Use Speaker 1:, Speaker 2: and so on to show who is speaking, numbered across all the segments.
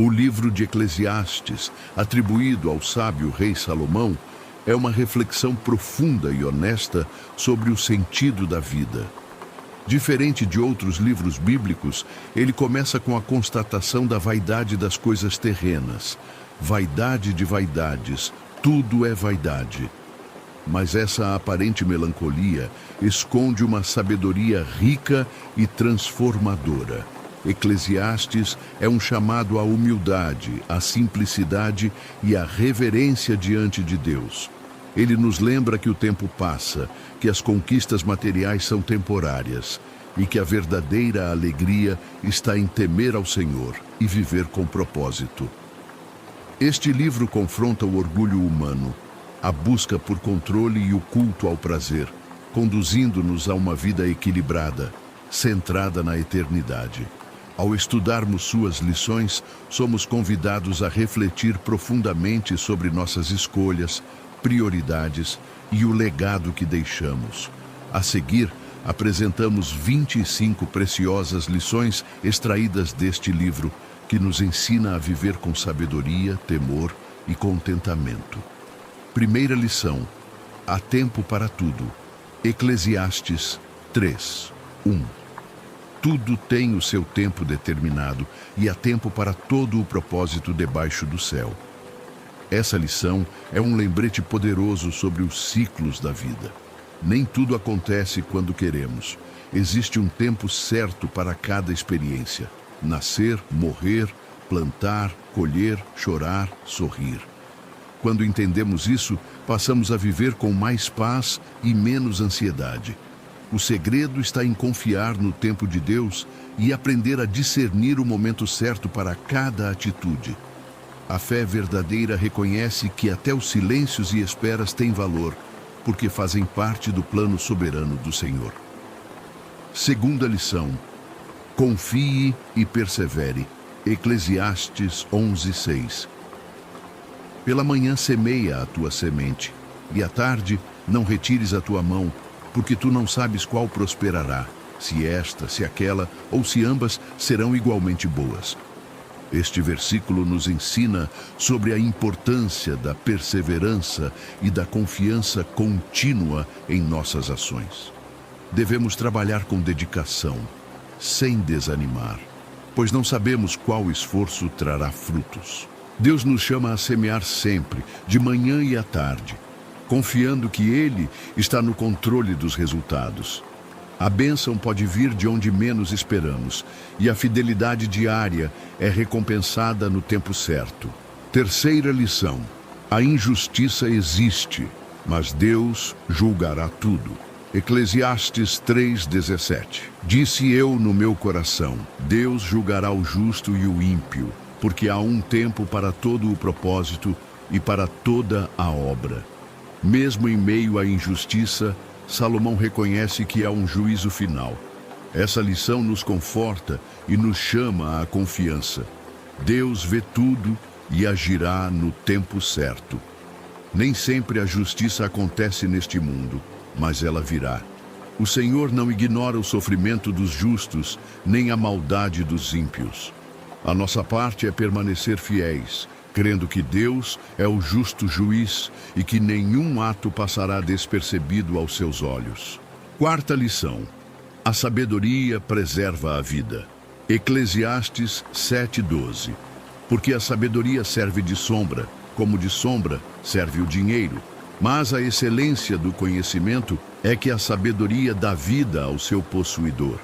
Speaker 1: O livro de Eclesiastes, atribuído ao sábio rei Salomão, é uma reflexão profunda e honesta sobre o sentido da vida. Diferente de outros livros bíblicos, ele começa com a constatação da vaidade das coisas terrenas. Vaidade de vaidades, tudo é vaidade. Mas essa aparente melancolia esconde uma sabedoria rica e transformadora. Eclesiastes é um chamado à humildade, à simplicidade e à reverência diante de Deus. Ele nos lembra que o tempo passa, que as conquistas materiais são temporárias e que a verdadeira alegria está em temer ao Senhor e viver com propósito. Este livro confronta o orgulho humano, a busca por controle e o culto ao prazer, conduzindo-nos a uma vida equilibrada, centrada na eternidade. Ao estudarmos suas lições, somos convidados a refletir profundamente sobre nossas escolhas, prioridades e o legado que deixamos. A seguir, apresentamos 25 preciosas lições extraídas deste livro, que nos ensina a viver com sabedoria, temor e contentamento. Primeira lição: há tempo para tudo. Eclesiastes 3:1. Tudo tem o seu tempo determinado e há tempo para todo o propósito debaixo do céu. Essa lição é um lembrete poderoso sobre os ciclos da vida. Nem tudo acontece quando queremos. Existe um tempo certo para cada experiência: nascer, morrer, plantar, colher, chorar, sorrir. Quando entendemos isso, passamos a viver com mais paz e menos ansiedade. O segredo está em confiar no tempo de Deus e aprender a discernir o momento certo para cada atitude. A fé verdadeira reconhece que até os silêncios e esperas têm valor, porque fazem parte do plano soberano do Senhor. Segunda lição: confie e persevere. Eclesiastes 11:6. Pela manhã semeia a tua semente, e à tarde não retires a tua mão, porque tu não sabes qual prosperará, se esta, se aquela, ou se ambas serão igualmente boas. Este versículo nos ensina sobre a importância da perseverança e da confiança contínua em nossas ações. Devemos trabalhar com dedicação, sem desanimar, pois não sabemos qual esforço trará frutos. Deus nos chama a semear sempre, de manhã e à tarde, confiando que Ele está no controle dos resultados. A bênção pode vir de onde menos esperamos, e a fidelidade diária é recompensada no tempo certo. Terceira lição: a injustiça existe, mas Deus julgará tudo. Eclesiastes 3:17. Disse eu no meu coração: Deus julgará o justo e o ímpio, porque há um tempo para todo o propósito e para toda a obra. Mesmo em meio à injustiça, Salomão reconhece que há um juízo final. Essa lição nos conforta e nos chama à confiança. Deus vê tudo e agirá no tempo certo. Nem sempre a justiça acontece neste mundo, mas ela virá. O Senhor não ignora o sofrimento dos justos, nem a maldade dos ímpios. A nossa parte é permanecer fiéis, crendo que Deus é o justo juiz e que nenhum ato passará despercebido aos seus olhos. Quarta lição: a sabedoria preserva a vida. Eclesiastes 7:12. Porque a sabedoria serve de sombra, como de sombra serve o dinheiro. Mas a excelência do conhecimento é que a sabedoria dá vida ao seu possuidor.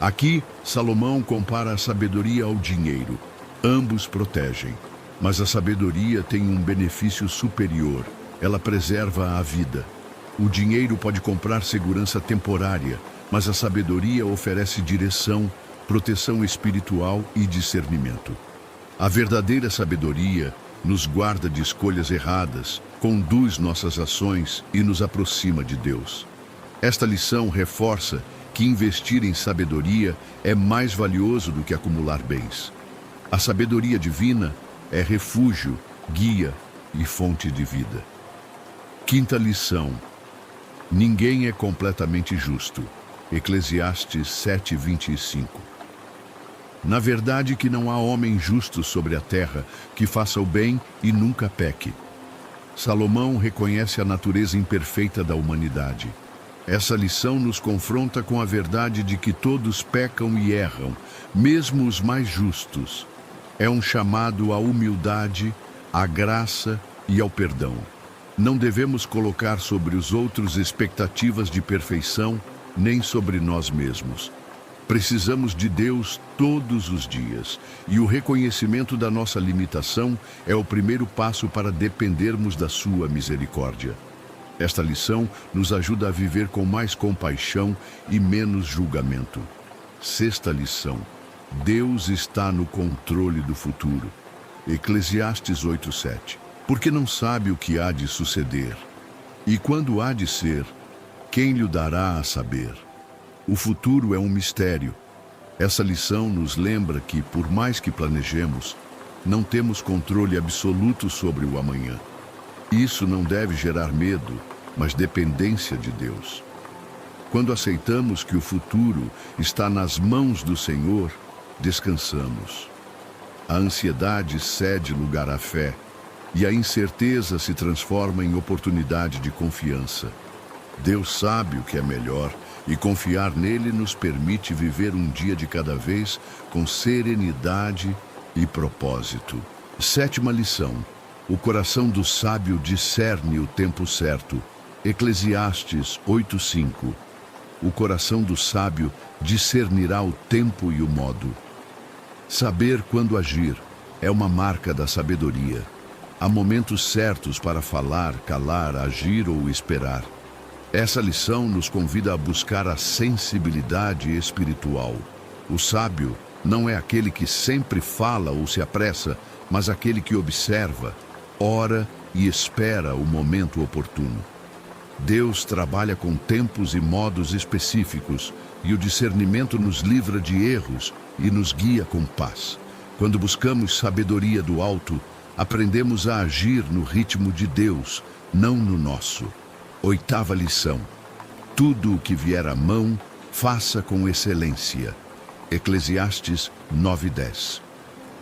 Speaker 1: Aqui, Salomão compara a sabedoria ao dinheiro. Ambos protegem, mas a sabedoria tem um benefício superior. Ela preserva a vida. O dinheiro pode comprar segurança temporária, mas a sabedoria oferece direção, proteção espiritual e discernimento. A verdadeira sabedoria nos guarda de escolhas erradas, conduz nossas ações e nos aproxima de Deus. Esta lição reforça que investir em sabedoria é mais valioso do que acumular bens. A sabedoria divina é refúgio, guia e fonte de vida. Quinta lição: ninguém é completamente justo. Eclesiastes 7:25. Na verdade que não há homem justo sobre a terra que faça o bem e nunca peque. Salomão reconhece a natureza imperfeita da humanidade. Essa lição nos confronta com a verdade de que todos pecam e erram, mesmo os mais justos. É um chamado à humildade, à graça e ao perdão. Não devemos colocar sobre os outros expectativas de perfeição, nem sobre nós mesmos. Precisamos de Deus todos os dias, e o reconhecimento da nossa limitação é o primeiro passo para dependermos da sua misericórdia. Esta lição nos ajuda a viver com mais compaixão e menos julgamento. Sexta lição: Deus está no controle do futuro. Eclesiastes 8:7. Porque não sabe o que há de suceder, e quando há de ser, quem lhe dará a saber? O futuro é um mistério. Essa lição nos lembra que, por mais que planejemos, não temos controle absoluto sobre o amanhã. Isso não deve gerar medo, mas dependência de Deus. Quando aceitamos que o futuro está nas mãos do Senhor, descansamos. A ansiedade cede lugar à fé, e a incerteza se transforma em oportunidade de confiança. Deus sabe o que é melhor, e confiar nele nos permite viver um dia de cada vez com serenidade e propósito. Sétima lição: o coração do sábio discerne o tempo certo. Eclesiastes 8:5. O coração do sábio discernirá o tempo e o modo. Saber quando agir é uma marca da sabedoria. Há momentos certos para falar, calar, agir ou esperar. Essa lição nos convida a buscar a sensibilidade espiritual. O sábio não é aquele que sempre fala ou se apressa, mas aquele que observa, ora e espera o momento oportuno. Deus trabalha com tempos e modos específicos, e o discernimento nos livra de erros e nos guia com paz. Quando buscamos sabedoria do alto, aprendemos a agir no ritmo de Deus, não no nosso. Oitava lição: tudo o que vier à mão, faça com excelência. Eclesiastes 9:10.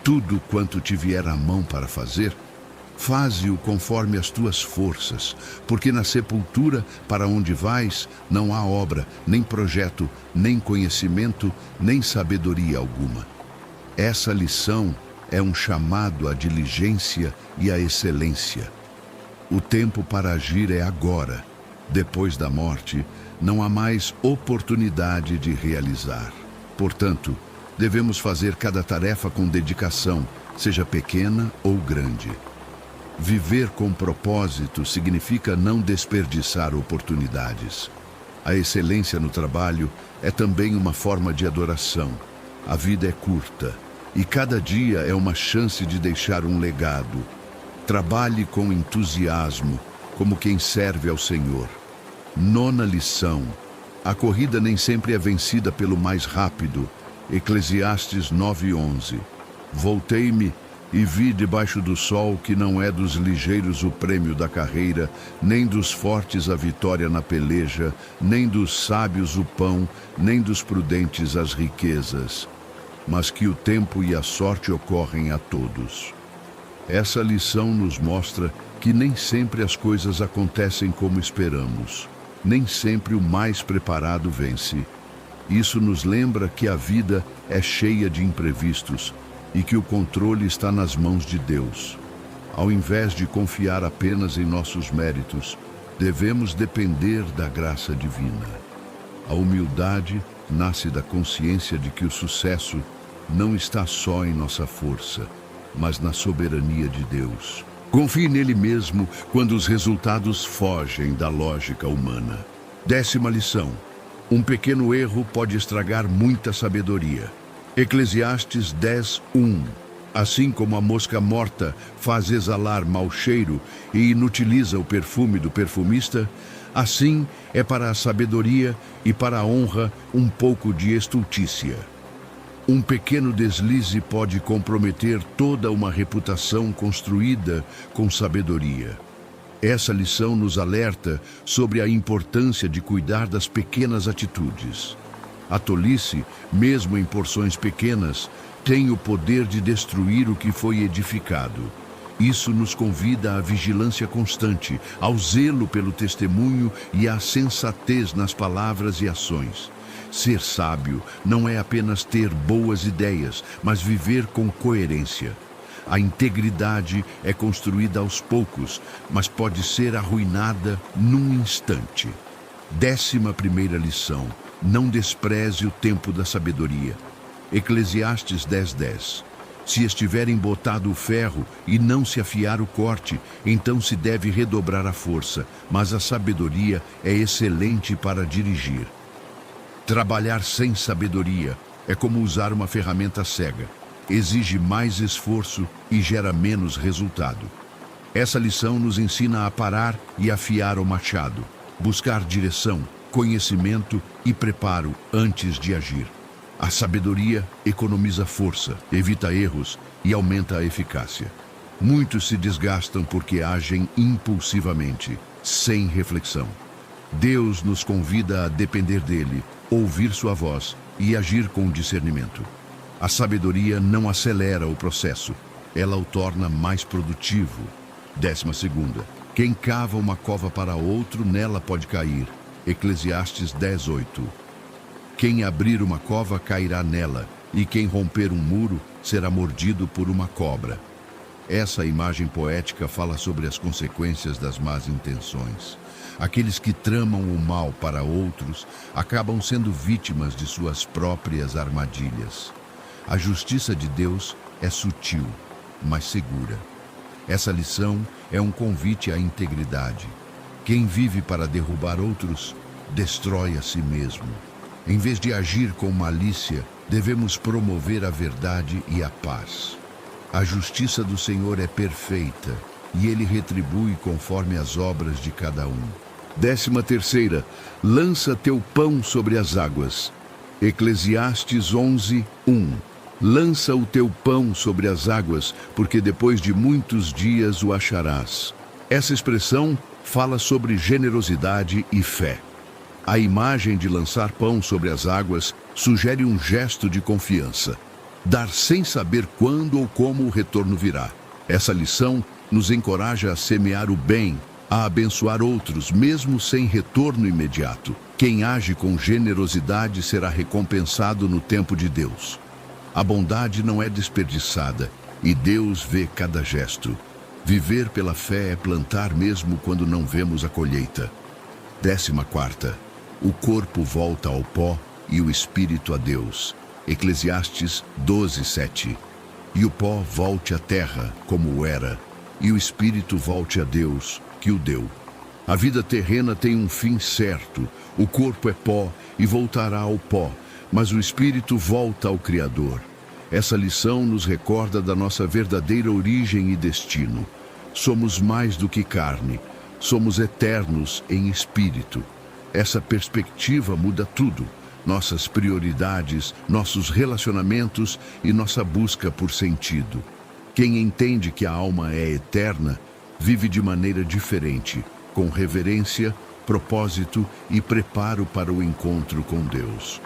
Speaker 1: Tudo quanto te vier à mão para fazer, faze-o conforme as tuas forças, porque na sepultura para onde vais não há obra, nem projeto, nem conhecimento, nem sabedoria alguma. Essa lição é um chamado à diligência e à excelência. O tempo para agir é agora. Depois da morte, não há mais oportunidade de realizar. Portanto, devemos fazer cada tarefa com dedicação, seja pequena ou grande. Viver com propósito significa não desperdiçar oportunidades. A excelência no trabalho é também uma forma de adoração. A vida é curta e cada dia é uma chance de deixar um legado. Trabalhe com entusiasmo, como quem serve ao Senhor. Nona lição: a corrida nem sempre é vencida pelo mais rápido. Eclesiastes 9:11. Voltei-me e vi debaixo do sol que não é dos ligeiros o prêmio da carreira, nem dos fortes a vitória na peleja, nem dos sábios o pão, nem dos prudentes as riquezas, mas que o tempo e a sorte ocorrem a todos. Essa lição nos mostra que nem sempre as coisas acontecem como esperamos. Nem sempre o mais preparado vence. Isso nos lembra que a vida é cheia de imprevistos e que o controle está nas mãos de Deus. Ao invés de confiar apenas em nossos méritos, devemos depender da graça divina. A humildade nasce da consciência de que o sucesso não está só em nossa força, mas na soberania de Deus. Confie nele mesmo quando os resultados fogem da lógica humana. Décima lição: um pequeno erro pode estragar muita sabedoria. Eclesiastes 10:1. Assim como a mosca morta faz exalar mau cheiro e inutiliza o perfume do perfumista, assim é para a sabedoria e para a honra um pouco de estultícia. Um pequeno deslize pode comprometer toda uma reputação construída com sabedoria. Essa lição nos alerta sobre a importância de cuidar das pequenas atitudes. A tolice, mesmo em porções pequenas, tem o poder de destruir o que foi edificado. Isso nos convida à vigilância constante, ao zelo pelo testemunho e à sensatez nas palavras e ações. Ser sábio não é apenas ter boas ideias, mas viver com coerência. A integridade é construída aos poucos, mas pode ser arruinada num instante. 11ª lição: não despreze o tempo da sabedoria. Eclesiastes 10:10. Se estiver embotado o ferro e não se afiar o corte, então se deve redobrar a força, mas a sabedoria é excelente para dirigir. Trabalhar sem sabedoria é como usar uma ferramenta cega. Exige mais esforço e gera menos resultado. Essa lição nos ensina a parar e afiar o machado, buscar direção, conhecimento e preparo antes de agir. A sabedoria economiza força, evita erros e aumenta a eficácia. Muitos se desgastam porque agem impulsivamente, sem reflexão. Deus nos convida a depender dele, ouvir sua voz e agir com discernimento. A sabedoria não acelera o processo, ela o torna mais produtivo. 12ª. Quem cava uma cova para outro, nela pode cair. Eclesiastes 10:8. Quem abrir uma cova cairá nela, e quem romper um muro será mordido por uma cobra. Essa imagem poética fala sobre as consequências das más intenções. Aqueles que tramam o mal para outros acabam sendo vítimas de suas próprias armadilhas. A justiça de Deus é sutil, mas segura. Essa lição é um convite à integridade. Quem vive para derrubar outros, destrói a si mesmo. Em vez de agir com malícia, devemos promover a verdade e a paz. A justiça do Senhor é perfeita, e Ele retribui conforme as obras de cada um. 13ª. Lança teu pão sobre as águas. Eclesiastes 11:1. Lança o teu pão sobre as águas, porque depois de muitos dias o acharás. Essa expressão fala sobre generosidade e fé. A imagem de lançar pão sobre as águas sugere um gesto de confiança. Dar sem saber quando ou como o retorno virá. Essa lição nos encoraja a semear o bem, a abençoar outros, mesmo sem retorno imediato. Quem age com generosidade será recompensado no tempo de Deus. A bondade não é desperdiçada, e Deus vê cada gesto. Viver pela fé é plantar mesmo quando não vemos a colheita. 14ª. O corpo volta ao pó e o espírito a Deus. Eclesiastes 12:7. E o pó volte à terra, como era, e o espírito volte a Deus, que o deu. A vida terrena tem um fim certo. O corpo é pó e voltará ao pó, mas o espírito volta ao Criador. Essa lição nos recorda da nossa verdadeira origem e destino. Somos mais do que carne, somos eternos em espírito. Essa perspectiva muda tudo: nossas prioridades, nossos relacionamentos e nossa busca por sentido. Quem entende que a alma é eterna, vive de maneira diferente, com reverência, propósito e preparo para o encontro com Deus.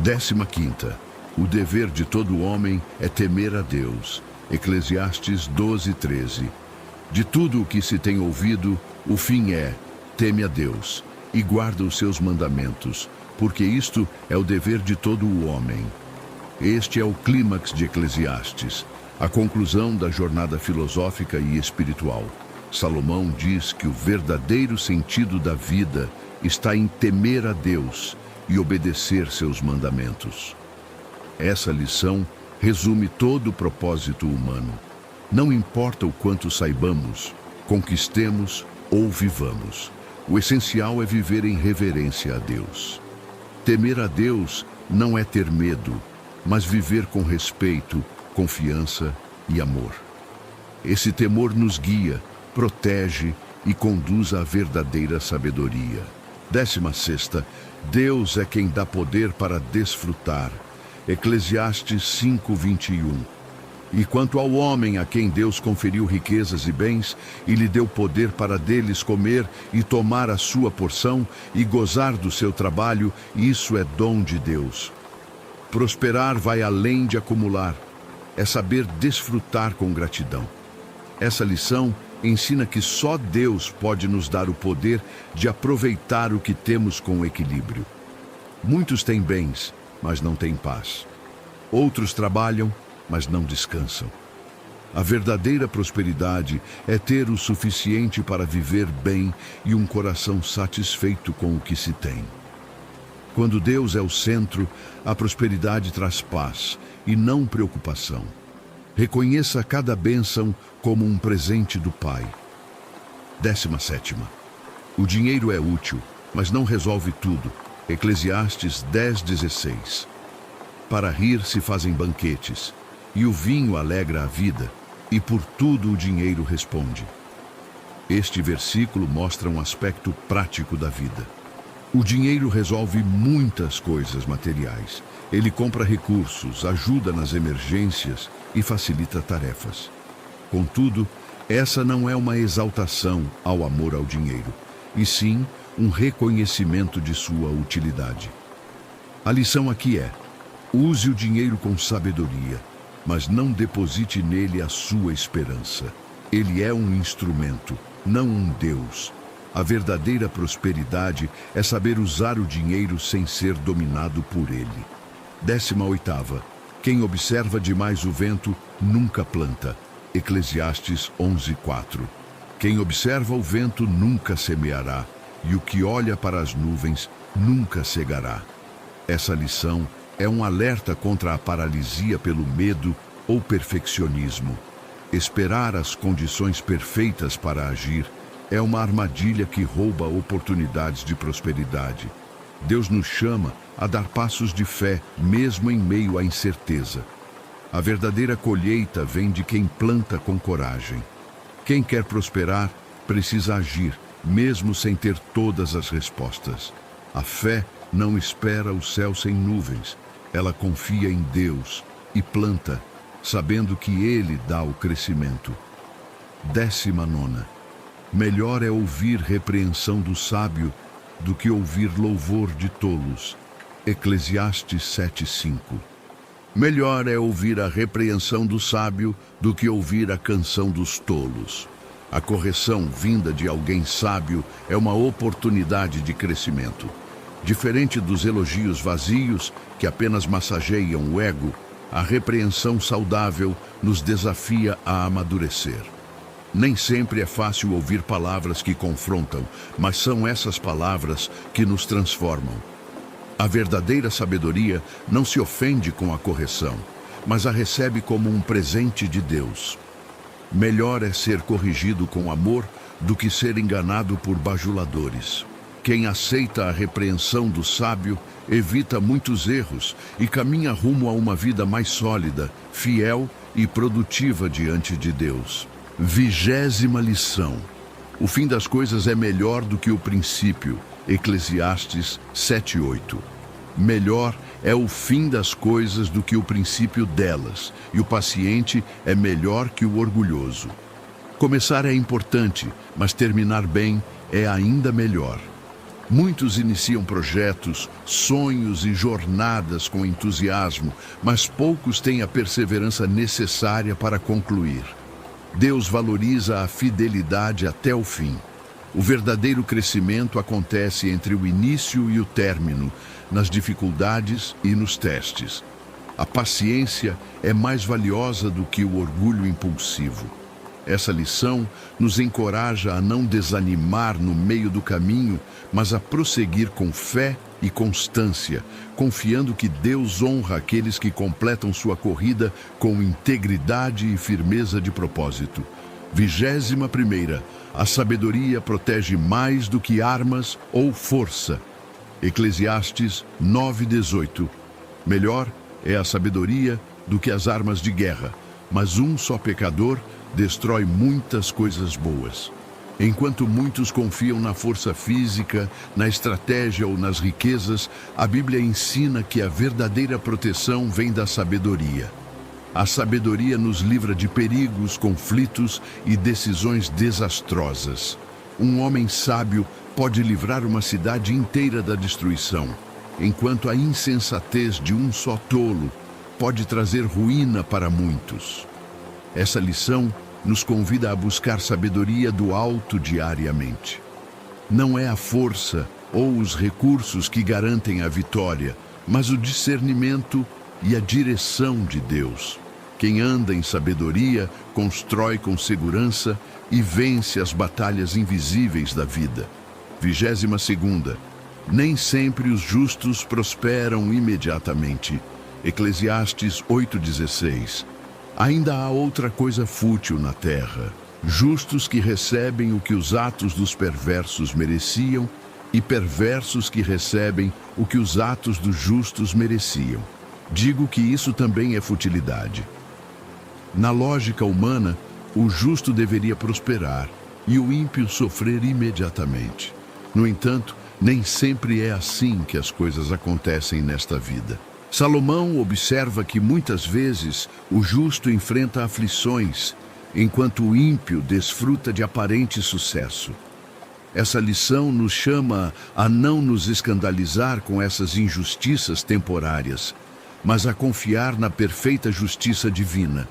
Speaker 1: 15ª. O dever de todo homem é temer a Deus. Eclesiastes 12:13. De tudo o que se tem ouvido, o fim é: teme a Deus e guarda os seus mandamentos, porque isto é o dever de todo o homem. Este é o clímax de Eclesiastes, a conclusão da jornada filosófica e espiritual. Salomão diz que o verdadeiro sentido da vida está em temer a Deus e obedecer seus mandamentos. Essa lição resume todo o propósito humano. Não importa o quanto saibamos, conquistemos ou vivamos. O essencial é viver em reverência a Deus. Temer a Deus não é ter medo, mas viver com respeito, confiança e amor. Esse temor nos guia, protege e conduz à verdadeira sabedoria. 16ª. Deus é quem dá poder para desfrutar. Eclesiastes 5:21. E quanto ao homem a quem Deus conferiu riquezas e bens, e lhe deu poder para deles comer e tomar a sua porção e gozar do seu trabalho, isso é dom de Deus. Prosperar vai além de acumular, é saber desfrutar com gratidão. Essa lição ensina que só Deus pode nos dar o poder de aproveitar o que temos com equilíbrio. Muitos têm bens, mas não têm paz. Outros trabalham, mas não descansam. A verdadeira prosperidade é ter o suficiente para viver bem e um coração satisfeito com o que se tem. Quando Deus é o centro, a prosperidade traz paz e não preocupação. Reconheça cada bênção como um presente do Pai. 17ª. O dinheiro é útil, mas não resolve tudo. Eclesiastes 10:16. Para rir se fazem banquetes, e o vinho alegra a vida, e por tudo o dinheiro responde. Este versículo mostra um aspecto prático da vida. O dinheiro resolve muitas coisas materiais. Ele compra recursos, ajuda nas emergências e facilita tarefas. Contudo, essa não é uma exaltação ao amor ao dinheiro, e sim um reconhecimento de sua utilidade. A lição aqui é: use o dinheiro com sabedoria, mas não deposite nele a sua esperança. Ele é um instrumento, não um Deus. A verdadeira prosperidade é saber usar o dinheiro sem ser dominado por ele. 18ª. Quem observa demais o vento nunca planta. Eclesiastes 11:4. Quem observa o vento nunca semeará, e o que olha para as nuvens nunca cegará. Essa lição é um alerta contra a paralisia pelo medo ou perfeccionismo. Esperar as condições perfeitas para agir é uma armadilha que rouba oportunidades de prosperidade. Deus nos chama a dar passos de fé, mesmo em meio à incerteza. A verdadeira colheita vem de quem planta com coragem. Quem quer prosperar precisa agir, mesmo sem ter todas as respostas. A fé não espera o céu sem nuvens. Ela confia em Deus e planta, sabendo que Ele dá o crescimento. 19ª. Melhor é ouvir repreensão do sábio do que ouvir louvor de tolos. Eclesiastes 7:5. Melhor é ouvir a repreensão do sábio do que ouvir a canção dos tolos. A correção vinda de alguém sábio é uma oportunidade de crescimento. Diferente dos elogios vazios que apenas massageiam o ego, a repreensão saudável nos desafia a amadurecer. Nem sempre é fácil ouvir palavras que confrontam, mas são essas palavras que nos transformam. A verdadeira sabedoria não se ofende com a correção, mas a recebe como um presente de Deus. Melhor é ser corrigido com amor do que ser enganado por bajuladores. Quem aceita a repreensão do sábio evita muitos erros e caminha rumo a uma vida mais sólida, fiel e produtiva diante de Deus. 20ª lição. O fim das coisas é melhor do que o princípio. Eclesiastes 7:8. Melhor é o fim das coisas do que o princípio delas, e o paciente é melhor que o orgulhoso. Começar é importante, mas terminar bem é ainda melhor. Muitos iniciam projetos, sonhos e jornadas com entusiasmo, mas poucos têm a perseverança necessária para concluir. Deus valoriza a fidelidade até o fim. O verdadeiro crescimento acontece entre o início e o término, nas dificuldades e nos testes. A paciência é mais valiosa do que o orgulho impulsivo. Essa lição nos encoraja a não desanimar no meio do caminho, mas a prosseguir com fé e constância, confiando que Deus honra aqueles que completam sua corrida com integridade e firmeza de propósito. 21ª. A sabedoria protege mais do que armas ou força. Eclesiastes 9:18. Melhor é a sabedoria do que as armas de guerra, mas um só pecador destrói muitas coisas boas. Enquanto muitos confiam na força física, na estratégia ou nas riquezas, a Bíblia ensina que a verdadeira proteção vem da sabedoria. A sabedoria nos livra de perigos, conflitos e decisões desastrosas. Um homem sábio pode livrar uma cidade inteira da destruição, enquanto a insensatez de um só tolo pode trazer ruína para muitos. Essa lição nos convida a buscar sabedoria do alto diariamente. Não é a força ou os recursos que garantem a vitória, mas o discernimento e a direção de Deus. Quem anda em sabedoria constrói com segurança e vence as batalhas invisíveis da vida. 22ª. Nem sempre os justos prosperam imediatamente. Eclesiastes 8:16. Ainda há outra coisa fútil na terra: justos que recebem o que os atos dos perversos mereciam e perversos que recebem o que os atos dos justos mereciam. Digo que isso também é futilidade. Na lógica humana, o justo deveria prosperar e o ímpio sofrer imediatamente. No entanto, nem sempre é assim que as coisas acontecem nesta vida. Salomão observa que muitas vezes o justo enfrenta aflições, enquanto o ímpio desfruta de aparente sucesso. Essa lição nos chama a não nos escandalizar com essas injustiças temporárias, mas a confiar na perfeita justiça divina.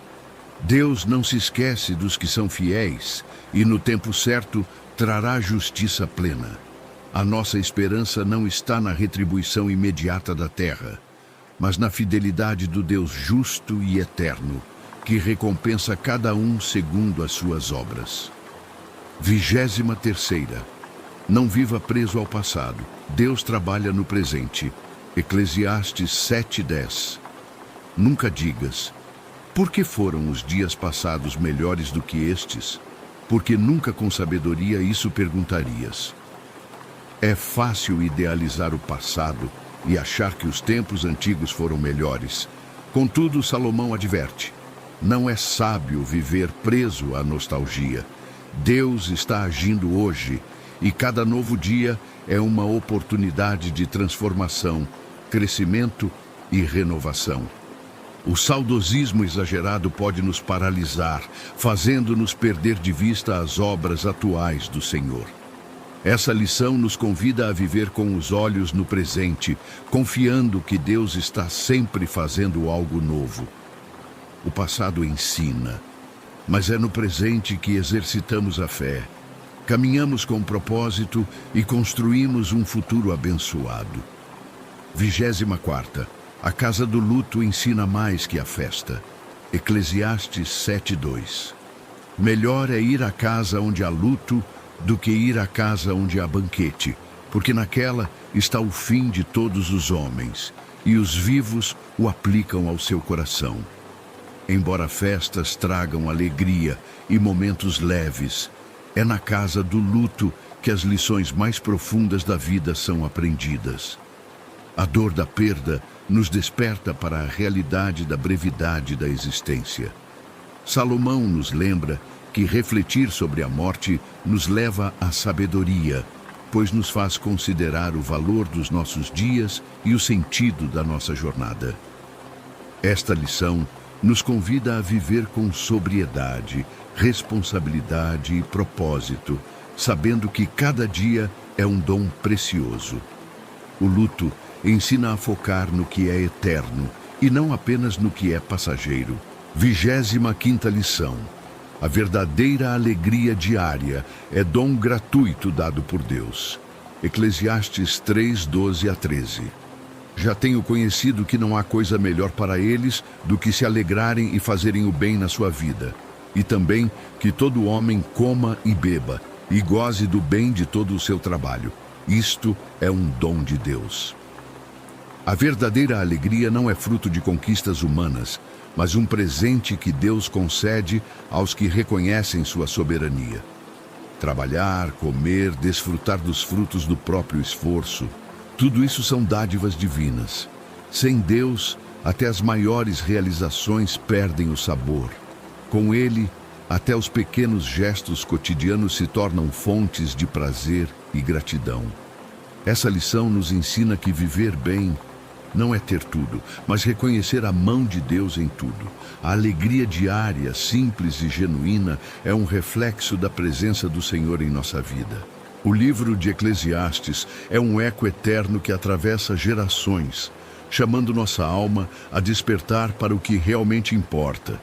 Speaker 1: Deus não se esquece dos que são fiéis e, no tempo certo, trará justiça plena. A nossa esperança não está na retribuição imediata da terra, mas na fidelidade do Deus justo e eterno, que recompensa cada um segundo as suas obras. 23ª. Não viva preso ao passado. Deus trabalha no presente. Eclesiastes 7:10. Nunca digas: por que foram os dias passados melhores do que estes? Porque nunca com sabedoria isso perguntarias. É fácil idealizar o passado e achar que os tempos antigos foram melhores. Contudo, Salomão adverte: não é sábio viver preso à nostalgia. Deus está agindo hoje e cada novo dia é uma oportunidade de transformação, crescimento e renovação. O saudosismo exagerado pode nos paralisar, fazendo-nos perder de vista as obras atuais do Senhor. Essa lição nos convida a viver com os olhos no presente, confiando que Deus está sempre fazendo algo novo. O passado ensina, mas é no presente que exercitamos a fé. Caminhamos com propósito e construímos um futuro abençoado. 24ª. A casa do luto ensina mais que a festa. Eclesiastes 7:2. Melhor é ir à casa onde há luto do que ir à casa onde há banquete, porque naquela está o fim de todos os homens, e os vivos o aplicam ao seu coração. Embora festas tragam alegria e momentos leves, é na casa do luto que as lições mais profundas da vida são aprendidas. A dor da perda nos desperta para a realidade da brevidade da existência. Salomão nos lembra que refletir sobre a morte nos leva à sabedoria, pois nos faz considerar o valor dos nossos dias e o sentido da nossa jornada. Esta lição nos convida a viver com sobriedade, responsabilidade e propósito, sabendo que cada dia é um dom precioso. O luto ensina a focar no que é eterno e não apenas no que é passageiro. 25ª lição. A verdadeira alegria diária é dom gratuito dado por Deus. Eclesiastes 3:12-13. Já tenho conhecido que não há coisa melhor para eles do que se alegrarem e fazerem o bem na sua vida, e também que todo homem coma e beba, e goze do bem de todo o seu trabalho. Isto é um dom de Deus. A verdadeira alegria não é fruto de conquistas humanas, mas um presente que Deus concede aos que reconhecem sua soberania. Trabalhar, comer, desfrutar dos frutos do próprio esforço, tudo isso são dádivas divinas. Sem Deus, até as maiores realizações perdem o sabor. Com Ele, até os pequenos gestos cotidianos se tornam fontes de prazer e gratidão. Essa lição nos ensina que viver bem não é ter tudo, mas reconhecer a mão de Deus em tudo. A alegria diária, simples e genuína, é um reflexo da presença do Senhor em nossa vida. O livro de Eclesiastes é um eco eterno que atravessa gerações, chamando nossa alma a despertar para o que realmente importa.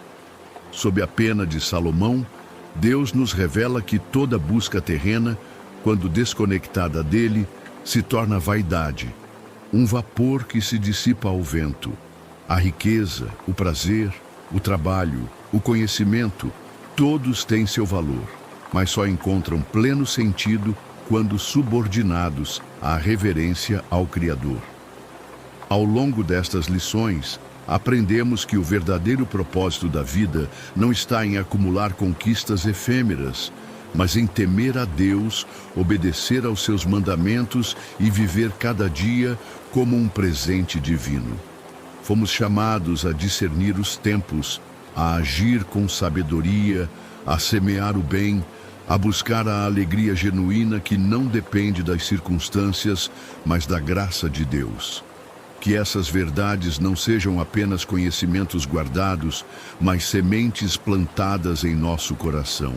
Speaker 1: Sob a pena de Salomão, Deus nos revela que toda busca terrena, quando desconectada dele, se torna vaidade, um vapor que se dissipa ao vento. A riqueza, o prazer, o trabalho, o conhecimento, todos têm seu valor, mas só encontram pleno sentido quando subordinados à reverência ao Criador. Ao longo destas lições, aprendemos que o verdadeiro propósito da vida não está em acumular conquistas efêmeras, mas em temer a Deus, obedecer aos seus mandamentos e viver cada dia como um presente divino. Fomos chamados a discernir os tempos, a agir com sabedoria, a semear o bem, a buscar a alegria genuína que não depende das circunstâncias, mas da graça de Deus. Que essas verdades não sejam apenas conhecimentos guardados, mas sementes plantadas em nosso coração.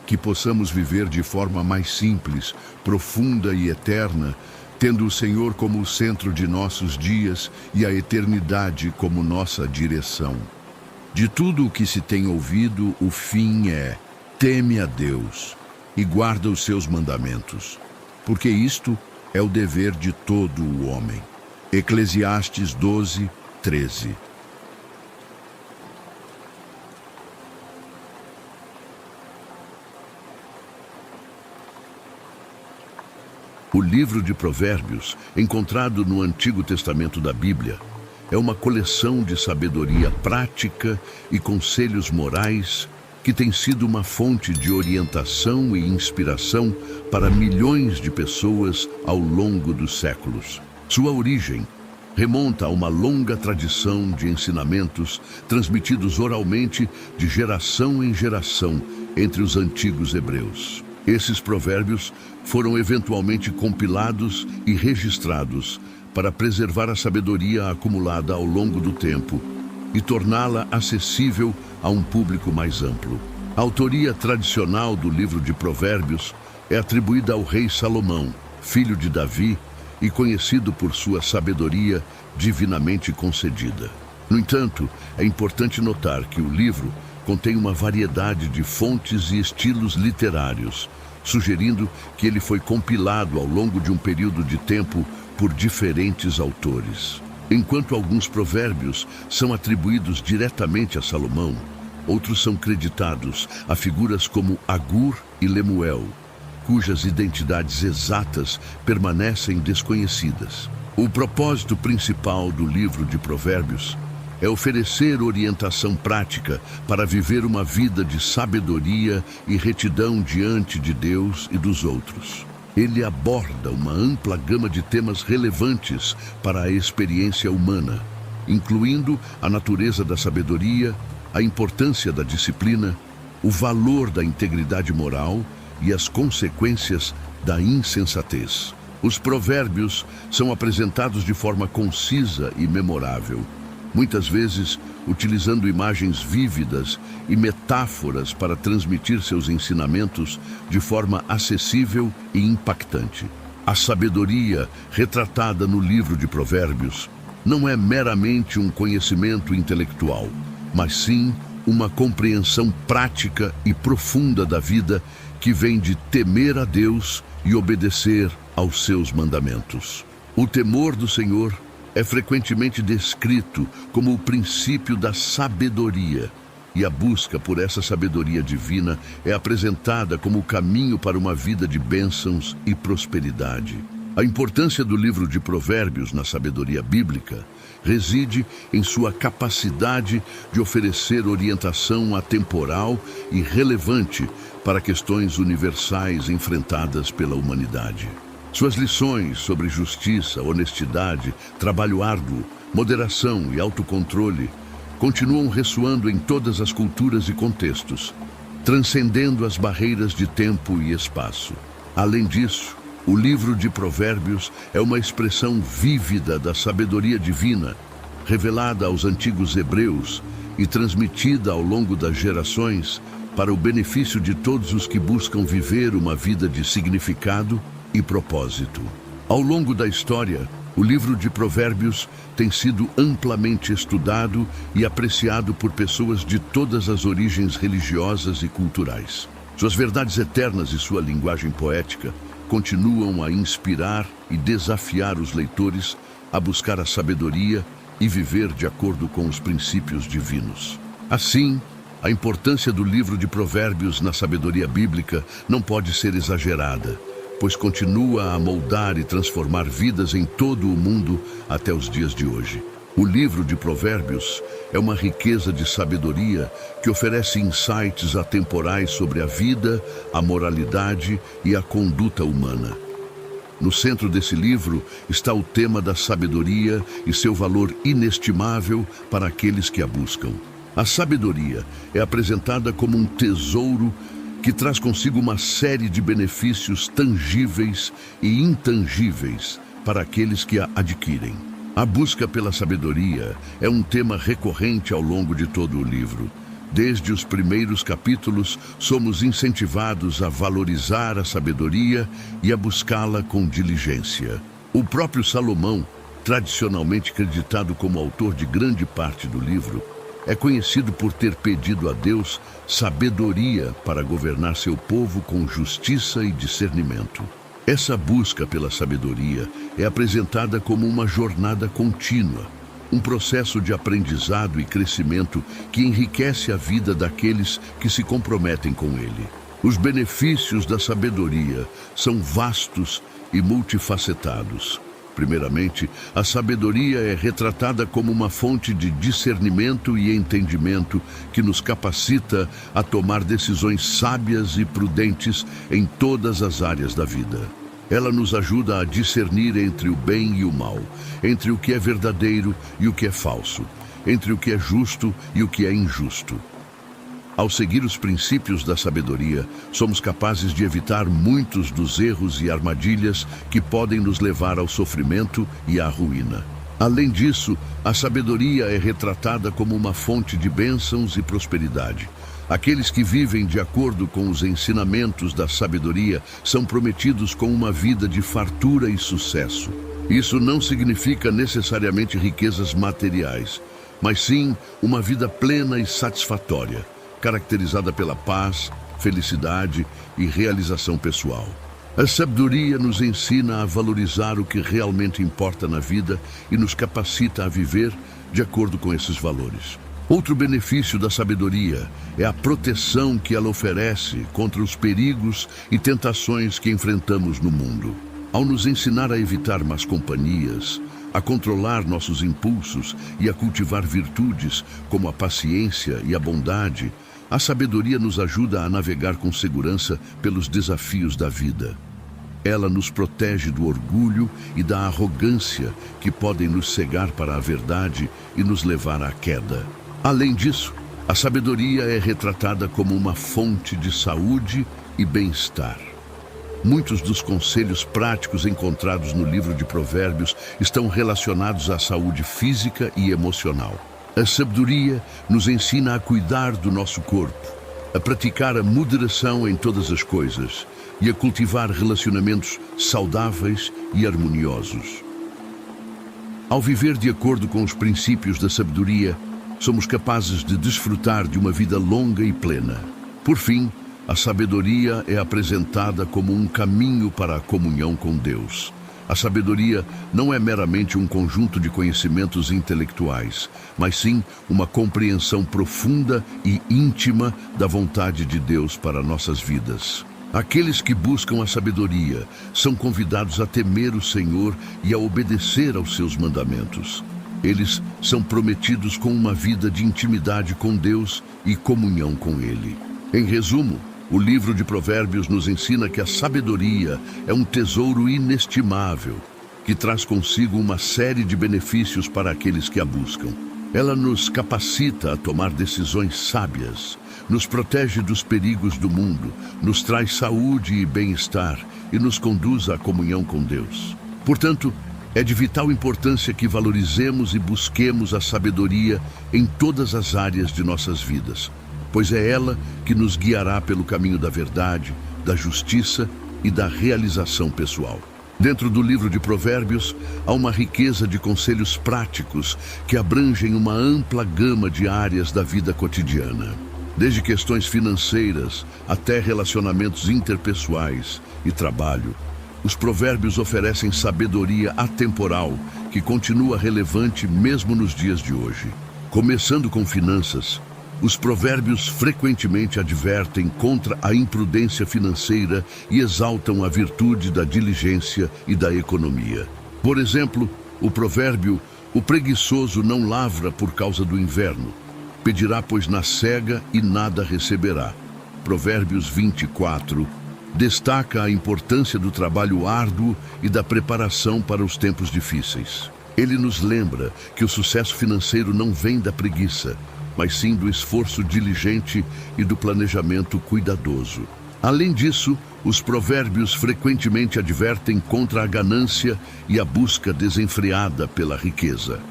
Speaker 1: Que possamos viver de forma mais simples, profunda e eterna, tendo o Senhor como o centro de nossos dias e a eternidade como nossa direção. De tudo o que se tem ouvido, o fim é: teme a Deus e guarda os seus mandamentos, porque isto é o dever de todo o homem. Eclesiastes 12, 13. O livro de Provérbios, encontrado no Antigo Testamento da Bíblia, é uma coleção de sabedoria prática e conselhos morais que tem sido uma fonte de orientação e inspiração para milhões de pessoas ao longo dos séculos. Sua origem remonta a uma longa tradição de ensinamentos transmitidos oralmente de geração em geração entre os antigos hebreus. Esses provérbios foram eventualmente compilados e registrados para preservar a sabedoria acumulada ao longo do tempo e torná-la acessível a um público mais amplo. A autoria tradicional do livro de Provérbios é atribuída ao rei Salomão, filho de Davi, e conhecido por sua sabedoria divinamente concedida. No entanto, é importante notar que o livro contém uma variedade de fontes e estilos literários, sugerindo que ele foi compilado ao longo de um período de tempo por diferentes autores. Enquanto alguns provérbios são atribuídos diretamente a Salomão, outros são creditados a figuras como Agur e Lemuel, cujas identidades exatas permanecem desconhecidas. O propósito principal do livro de Provérbios é oferecer orientação prática para viver uma vida de sabedoria e retidão diante de Deus e dos outros. Ele aborda uma ampla gama de temas relevantes para a experiência humana, incluindo a natureza da sabedoria, a importância da disciplina, o valor da integridade moral e as consequências da insensatez. Os provérbios são apresentados de forma concisa e memorável, muitas vezes utilizando imagens vívidas e metáforas para transmitir seus ensinamentos de forma acessível e impactante. A sabedoria retratada no livro de Provérbios não é meramente um conhecimento intelectual, mas sim uma compreensão prática e profunda da vida que vem de temer a Deus e obedecer aos seus mandamentos. O temor do Senhor é frequentemente descrito como o princípio da sabedoria, e a busca por essa sabedoria divina é apresentada como o caminho para uma vida de bênçãos e prosperidade. A importância do livro de Provérbios na sabedoria bíblica reside em sua capacidade de oferecer orientação atemporal e relevante para questões universais enfrentadas pela humanidade. Suas lições sobre justiça, honestidade, trabalho árduo, moderação e autocontrole continuam ressoando em todas as culturas e contextos, transcendendo as barreiras de tempo e espaço. Além disso, O livro de Provérbios é uma expressão vívida da sabedoria divina, revelada aos antigos hebreus e transmitida ao longo das gerações para o benefício de todos os que buscam viver uma vida de significado e propósito. Ao longo da história, o livro de Provérbios tem sido amplamente estudado e apreciado por pessoas de todas as origens religiosas e culturais. Suas verdades eternas e sua linguagem poética continuam a inspirar e desafiar os leitores a buscar a sabedoria e viver de acordo com os princípios divinos. Assim, a importância do livro de Provérbios na sabedoria bíblica não pode ser exagerada, pois continua a moldar e transformar vidas em todo o mundo até os dias de hoje. O livro de Provérbios é uma riqueza de sabedoria que oferece insights atemporais sobre a vida, a moralidade e a conduta humana. No centro desse livro está o tema da sabedoria e seu valor inestimável para aqueles que a buscam. A sabedoria é apresentada como um tesouro que traz consigo uma série de benefícios tangíveis e intangíveis para aqueles que a adquirem. A busca pela sabedoria é um tema recorrente ao longo de todo o livro. Desde os primeiros capítulos, somos incentivados a valorizar a sabedoria e a buscá-la com diligência. O próprio Salomão, tradicionalmente creditado como autor de grande parte do livro, é conhecido por ter pedido a Deus sabedoria para governar seu povo com justiça e discernimento. Essa busca pela sabedoria é apresentada como uma jornada contínua, um processo de aprendizado e crescimento que enriquece a vida daqueles que se comprometem com ele. Os benefícios da sabedoria são vastos e multifacetados. Primeiramente, a sabedoria é retratada como uma fonte de discernimento e entendimento que nos capacita a tomar decisões sábias e prudentes em todas as áreas da vida. Ela nos ajuda a discernir entre o bem e o mal, entre o que é verdadeiro e o que é falso, entre o que é justo e o que é injusto. Ao seguir os princípios da sabedoria, somos capazes de evitar muitos dos erros e armadilhas que podem nos levar ao sofrimento e à ruína. Além disso, a sabedoria é retratada como uma fonte de bênçãos e prosperidade. Aqueles que vivem de acordo com os ensinamentos da sabedoria são prometidos com uma vida de fartura e sucesso. Isso não significa necessariamente riquezas materiais, mas sim uma vida plena e satisfatória, caracterizada pela paz, felicidade e realização pessoal. A sabedoria nos ensina a valorizar o que realmente importa na vida e nos capacita a viver de acordo com esses valores. Outro benefício da sabedoria é a proteção que ela oferece contra os perigos e tentações que enfrentamos no mundo. Ao nos ensinar a evitar más companhias, a controlar nossos impulsos e a cultivar virtudes como a paciência e a bondade, a sabedoria nos ajuda a navegar com segurança pelos desafios da vida. Ela nos protege do orgulho e da arrogância que podem nos cegar para a verdade e nos levar à queda. Além disso, a sabedoria é retratada como uma fonte de saúde e bem-estar. Muitos dos conselhos práticos encontrados no livro de Provérbios estão relacionados à saúde física e emocional. A sabedoria nos ensina a cuidar do nosso corpo, a praticar a moderação em todas as coisas e a cultivar relacionamentos saudáveis e harmoniosos. Ao viver de acordo com os princípios da sabedoria, somos capazes de desfrutar de uma vida longa e plena. Por fim, a sabedoria é apresentada como um caminho para a comunhão com Deus. A sabedoria não é meramente um conjunto de conhecimentos intelectuais, mas sim uma compreensão profunda e íntima da vontade de Deus para nossas vidas. Aqueles que buscam a sabedoria são convidados a temer o Senhor e a obedecer aos seus mandamentos. Eles são prometidos com uma vida de intimidade com Deus e comunhão com Ele. Em resumo, o livro de Provérbios nos ensina que a sabedoria é um tesouro inestimável, que traz consigo uma série de benefícios para aqueles que a buscam. Ela nos capacita a tomar decisões sábias, nos protege dos perigos do mundo, nos traz saúde e bem-estar e nos conduz à comunhão com Deus. Portanto, é de vital importância que valorizemos e busquemos a sabedoria em todas as áreas de nossas vidas, pois é ela que nos guiará pelo caminho da verdade, da justiça e da realização pessoal. Dentro do livro de Provérbios, há uma riqueza de conselhos práticos que abrangem uma ampla gama de áreas da vida cotidiana. Desde questões financeiras até relacionamentos interpessoais e trabalho, os provérbios oferecem sabedoria atemporal que continua relevante mesmo nos dias de hoje. Começando com finanças, os provérbios frequentemente advertem contra a imprudência financeira e exaltam a virtude da diligência e da economia. Por exemplo, o provérbio "O preguiçoso não lavra por causa do inverno, pedirá pois na cega e nada receberá." Provérbios 24 destaca a importância do trabalho árduo e da preparação para os tempos difíceis. Ele nos lembra que o sucesso financeiro não vem da preguiça, mas sim do esforço diligente e do planejamento cuidadoso. Além disso, os provérbios frequentemente advertem contra a ganância e a busca desenfreada pela riqueza.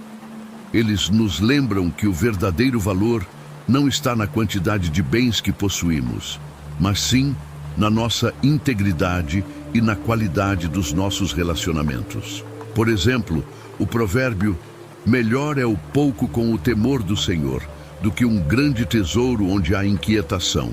Speaker 1: Eles nos lembram que o verdadeiro valor não está na quantidade de bens que possuímos, mas sim na nossa integridade e na qualidade dos nossos relacionamentos. Por exemplo, o provérbio "Melhor é o pouco com o temor do Senhor do que um grande tesouro onde há inquietação."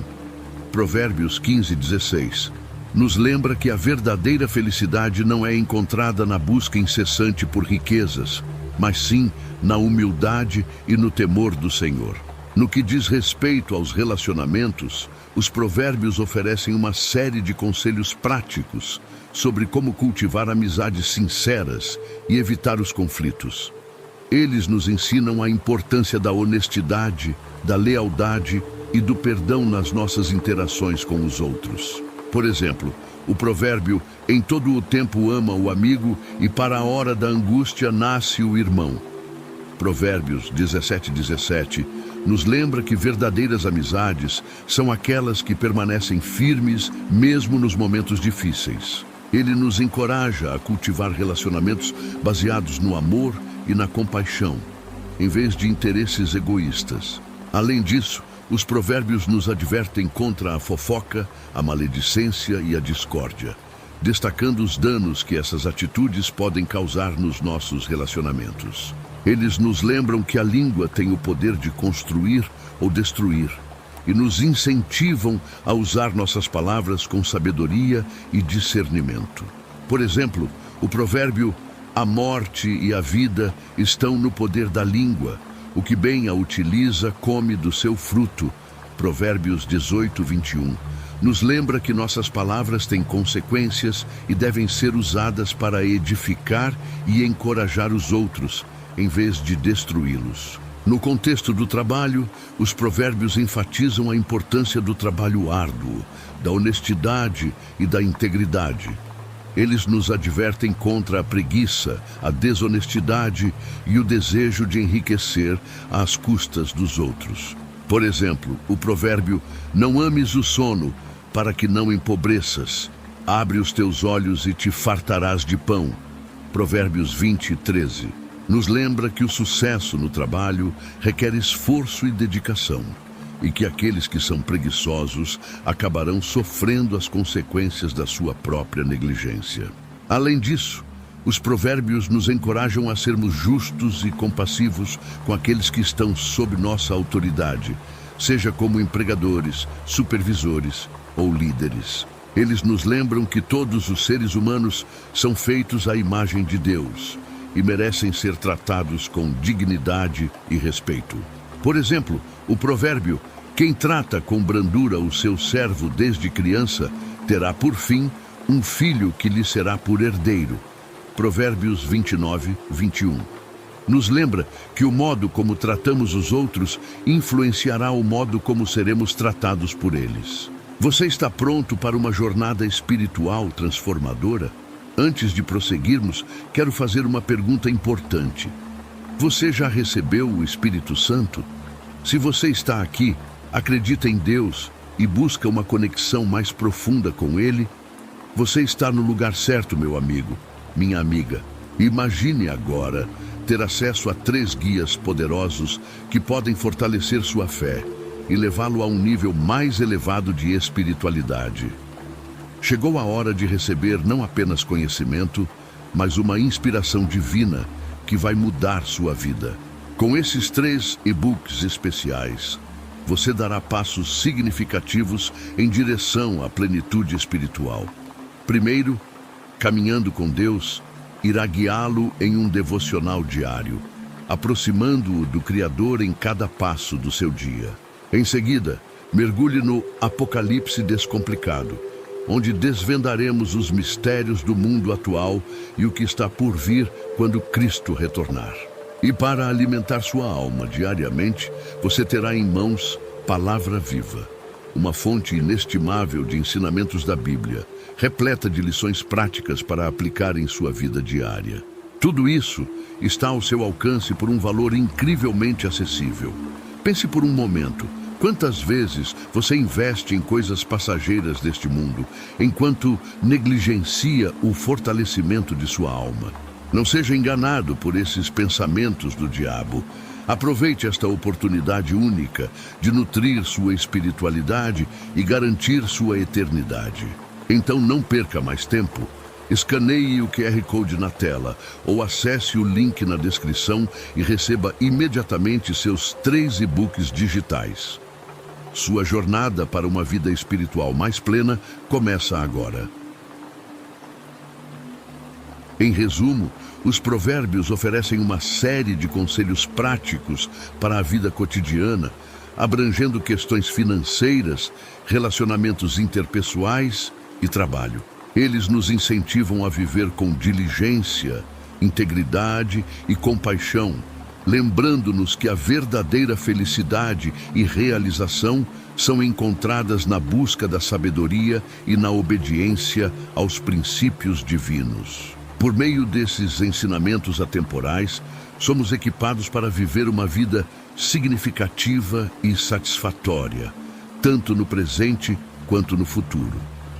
Speaker 1: Provérbios 15:16 nos lembra que a verdadeira felicidade não é encontrada na busca incessante por riquezas, mas sim na humildade e no temor do Senhor. No que diz respeito aos relacionamentos, os provérbios oferecem uma série de conselhos práticos sobre como cultivar amizades sinceras e evitar os conflitos. Eles nos ensinam a importância da honestidade, da lealdade e do perdão nas nossas interações com os outros. Por exemplo, o provérbio "Em todo o tempo ama o amigo e para a hora da angústia nasce o irmão." Provérbios 17:17 nos lembra que verdadeiras amizades são aquelas que permanecem firmes mesmo nos momentos difíceis. Ele nos encoraja a cultivar relacionamentos baseados no amor e na compaixão, em vez de interesses egoístas. Além disso, os provérbios nos advertem contra a fofoca, a maledicência e a discórdia, destacando os danos que essas atitudes podem causar nos nossos relacionamentos. Eles nos lembram que a língua tem o poder de construir ou destruir, e nos incentivam a usar nossas palavras com sabedoria e discernimento. Por exemplo, o provérbio "A morte e a vida estão no poder da língua. O que bem a utiliza come do seu fruto." Provérbios 18:21 nos lembra que nossas palavras têm consequências e devem ser usadas para edificar e encorajar os outros, em vez de destruí-los. No contexto do trabalho, os provérbios enfatizam a importância do trabalho árduo, da honestidade e da integridade. Eles nos advertem contra a preguiça, a desonestidade e o desejo de enriquecer às custas dos outros. Por exemplo, o provérbio "Não ames o sono, para que não empobreças. Abre os teus olhos e te fartarás de pão." Provérbios 20:13 nos lembra que o sucesso no trabalho requer esforço e dedicação, e que aqueles que são preguiçosos acabarão sofrendo as consequências da sua própria negligência. Além disso, os provérbios nos encorajam a sermos justos e compassivos com aqueles que estão sob nossa autoridade, seja como empregadores, supervisores ou líderes. Eles nos lembram que todos os seres humanos são feitos à imagem de Deus e merecem ser tratados com dignidade e respeito. Por exemplo, o provérbio "Quem trata com brandura o seu servo desde criança, terá por fim um filho que lhe será por herdeiro." Provérbios 29:21 nos lembra que o modo como tratamos os outros influenciará o modo como seremos tratados por eles. Você está pronto para uma jornada espiritual transformadora? Antes de prosseguirmos, quero fazer uma pergunta importante. Você já recebeu o Espírito Santo? Se você está aqui, acredita em Deus e busca uma conexão mais profunda com Ele, Você está no lugar certo, meu amigo, minha amiga. Imagine agora ter acesso a 3 guias poderosos que podem fortalecer sua fé e levá-lo a um nível mais elevado de espiritualidade. Chegou a hora de receber não apenas conhecimento, mas uma inspiração divina que vai mudar sua vida. Com esses 3 e-books especiais, você dará passos significativos em direção à plenitude espiritual. Primeiro, Caminhando com Deus irá guiá-lo em um devocional diário, aproximando-o do Criador em cada passo do seu dia. Em seguida, mergulhe no Apocalipse Descomplicado, onde desvendaremos os mistérios do mundo atual e o que está por vir quando Cristo retornar. E para alimentar sua alma diariamente, você terá em mãos Palavra Viva, uma fonte inestimável de ensinamentos da Bíblia, repleta de lições práticas para aplicar em sua vida diária. Tudo isso está ao seu alcance por um valor incrivelmente acessível. Pense por um momento, quantas vezes você investe em coisas passageiras deste mundo, enquanto negligencia o fortalecimento de sua alma? Não seja enganado por esses pensamentos do diabo. Aproveite esta oportunidade única de nutrir sua espiritualidade e garantir sua eternidade. Então não perca mais tempo. Escaneie o QR Code na tela ou acesse o link na descrição e receba imediatamente seus 3 e-books digitais. Sua jornada para uma vida espiritual mais plena começa agora. Em resumo, os provérbios oferecem uma série de conselhos práticos para a vida cotidiana, abrangendo questões financeiras, relacionamentos interpessoais e trabalho. Eles nos incentivam a viver com diligência, integridade e compaixão, lembrando-nos que a verdadeira felicidade e realização são encontradas na busca da sabedoria e na obediência aos princípios divinos. Por meio desses ensinamentos atemporais, somos equipados para viver uma vida significativa e satisfatória, tanto no presente quanto no futuro.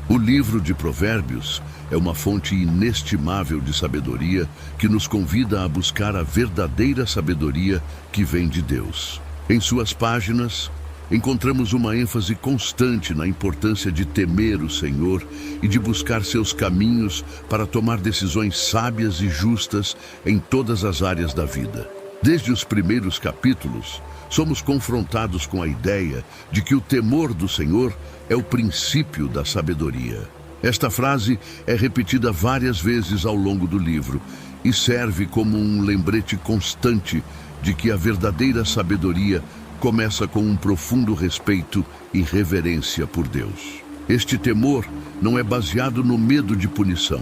Speaker 1: O livro de Provérbios é uma fonte inestimável de sabedoria que nos convida a buscar a verdadeira sabedoria que vem de Deus. Em suas páginas, encontramos uma ênfase constante na importância de temer o Senhor e de buscar seus caminhos para tomar decisões sábias e justas em todas as áreas da vida. Desde os primeiros capítulos, somos confrontados com a ideia de que o temor do Senhor é o princípio da sabedoria. Esta frase é repetida várias vezes ao longo do livro e serve como um lembrete constante de que a verdadeira sabedoria começa com um profundo respeito e reverência por Deus. Este temor não é baseado no medo de punição,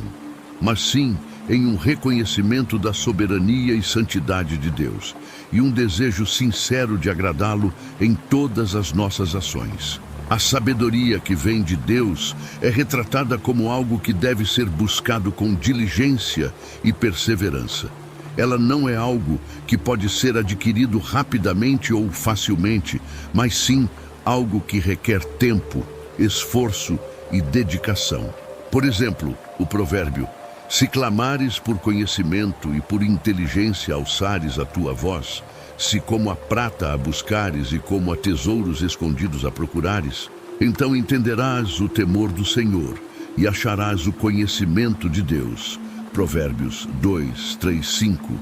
Speaker 1: mas sim em um reconhecimento da soberania e santidade de Deus e um desejo sincero de agradá-lo em todas as nossas ações. A sabedoria que vem de Deus é retratada como algo que deve ser buscado com diligência e perseverança. Ela não é algo que pode ser adquirido rapidamente ou facilmente, mas sim algo que requer tempo, esforço e dedicação. Por exemplo, o provérbio: se clamares por conhecimento e por inteligência alçares a tua voz, se como a prata a buscares e como a tesouros escondidos a procurares, então entenderás o temor do Senhor e acharás o conhecimento de Deus. Provérbios 2, 3, 5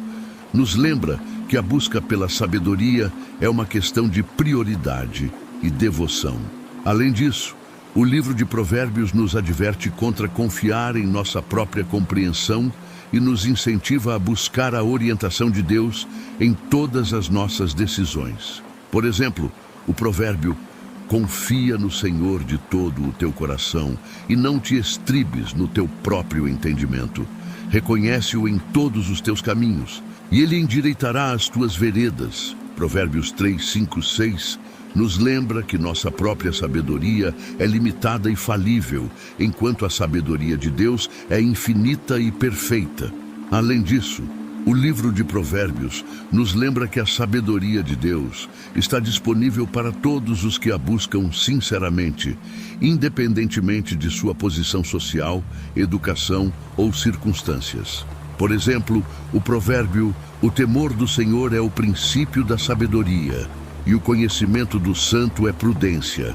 Speaker 1: nos lembra que a busca pela sabedoria é uma questão de prioridade e devoção. Além disso, o livro de Provérbios nos adverte contra confiar em nossa própria compreensão e nos incentiva a buscar a orientação de Deus em todas as nossas decisões. Por exemplo, o provérbio: confia no Senhor de todo o teu coração e não te estribes no teu próprio entendimento. Reconhece-o em todos os teus caminhos, e ele endireitará as tuas veredas. Provérbios 3, 5, 6 nos lembra que nossa própria sabedoria é limitada e falível, enquanto a sabedoria de Deus é infinita e perfeita. Além disso, O livro de Provérbios nos lembra que a sabedoria de Deus está disponível para todos os que a buscam sinceramente, independentemente de sua posição social, educação ou circunstâncias. Por exemplo, o provérbio: "O temor do Senhor é o princípio da sabedoria, e o conhecimento do santo é prudência."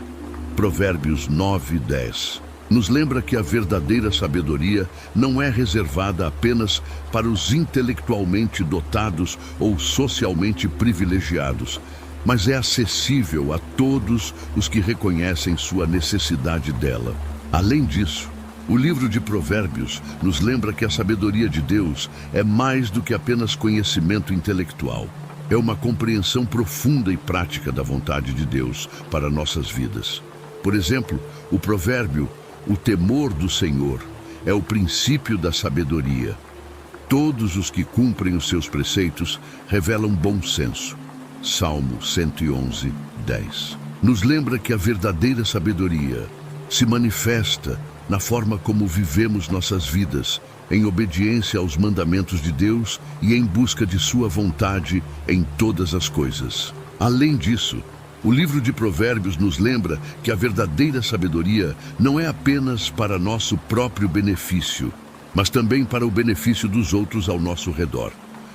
Speaker 1: Provérbios 9:10. Nos lembra que a verdadeira sabedoria não é reservada apenas para os intelectualmente dotados ou socialmente privilegiados, mas é acessível a todos os que reconhecem sua necessidade dela. Além disso, o livro de Provérbios nos lembra que a sabedoria de Deus é mais do que apenas conhecimento intelectual. É uma compreensão profunda e prática da vontade de Deus para nossas vidas. Por exemplo, o provérbio: "O temor do Senhor é o princípio da sabedoria. Todos os que cumprem os seus preceitos revelam bom senso." Salmo 111:10. Nos lembra que a verdadeira sabedoria se manifesta na forma como vivemos nossas vidas, em obediência aos mandamentos de Deus e em busca de sua vontade em todas as coisas. Além disso, o livro de Provérbios nos lembra que a verdadeira sabedoria não é apenas para nosso próprio benefício, mas também para o benefício dos outros ao nosso redor.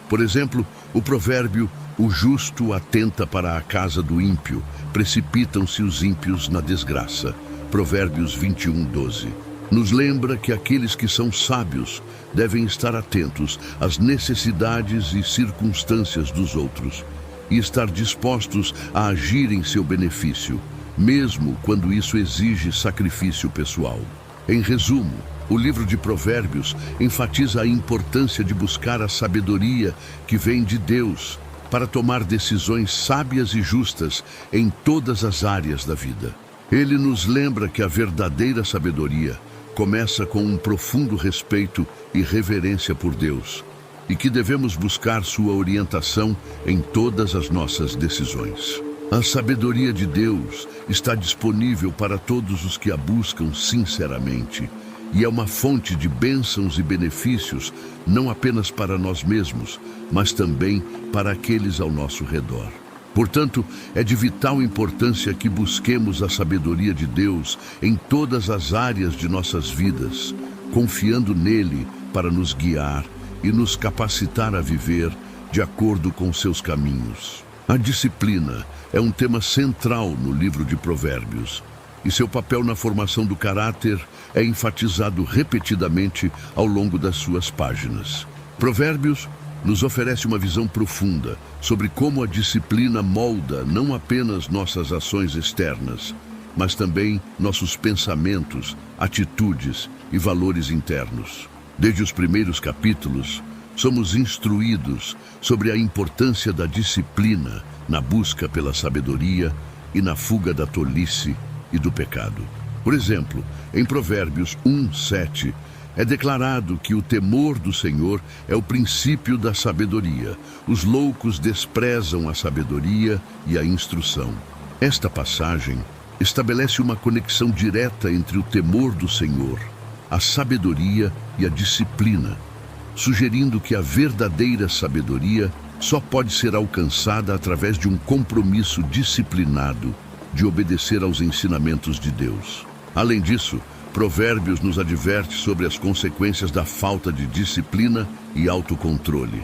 Speaker 1: Por exemplo, o provérbio: "O justo atenta para a casa do ímpio, precipitam-se os ímpios na desgraça." Provérbios 21:12. Nos lembra que aqueles que são sábios devem estar atentos às necessidades e circunstâncias dos outros e estar dispostos a agir em seu benefício, mesmo quando isso exige sacrifício pessoal. Em resumo, o livro de Provérbios enfatiza a importância de buscar a sabedoria que vem de Deus para tomar decisões sábias e justas em todas as áreas da vida. Ele nos lembra que a verdadeira sabedoria começa com um profundo respeito e reverência por Deus, e que devemos buscar sua orientação em todas as nossas decisões. A sabedoria de Deus está disponível para todos os que a buscam sinceramente, e é uma fonte de bênçãos e benefícios não apenas para nós mesmos, mas também para aqueles ao nosso redor. Portanto, é de vital importância que busquemos a sabedoria de Deus em todas as áreas de nossas vidas, confiando nele para nos guiar e nos capacitar a viver de acordo com seus caminhos. A disciplina é um tema central no livro de Provérbios, e seu papel na formação do caráter é enfatizado repetidamente ao longo das suas páginas. Provérbios nos oferece uma visão profunda sobre como a disciplina molda não apenas nossas ações externas, mas também nossos pensamentos, atitudes e valores internos. Desde os primeiros capítulos, somos instruídos sobre a importância da disciplina na busca pela sabedoria e na fuga da tolice e do pecado. Por exemplo, em Provérbios 1:7, é declarado que o temor do Senhor é o princípio da sabedoria. Os loucos desprezam a sabedoria e a instrução. Esta passagem estabelece uma conexão direta entre o temor do Senhor, a sabedoria e a disciplina, sugerindo que a verdadeira sabedoria só pode ser alcançada através de um compromisso disciplinado de obedecer aos ensinamentos de Deus. Além disso, Provérbios nos adverte sobre as consequências da falta de disciplina e autocontrole.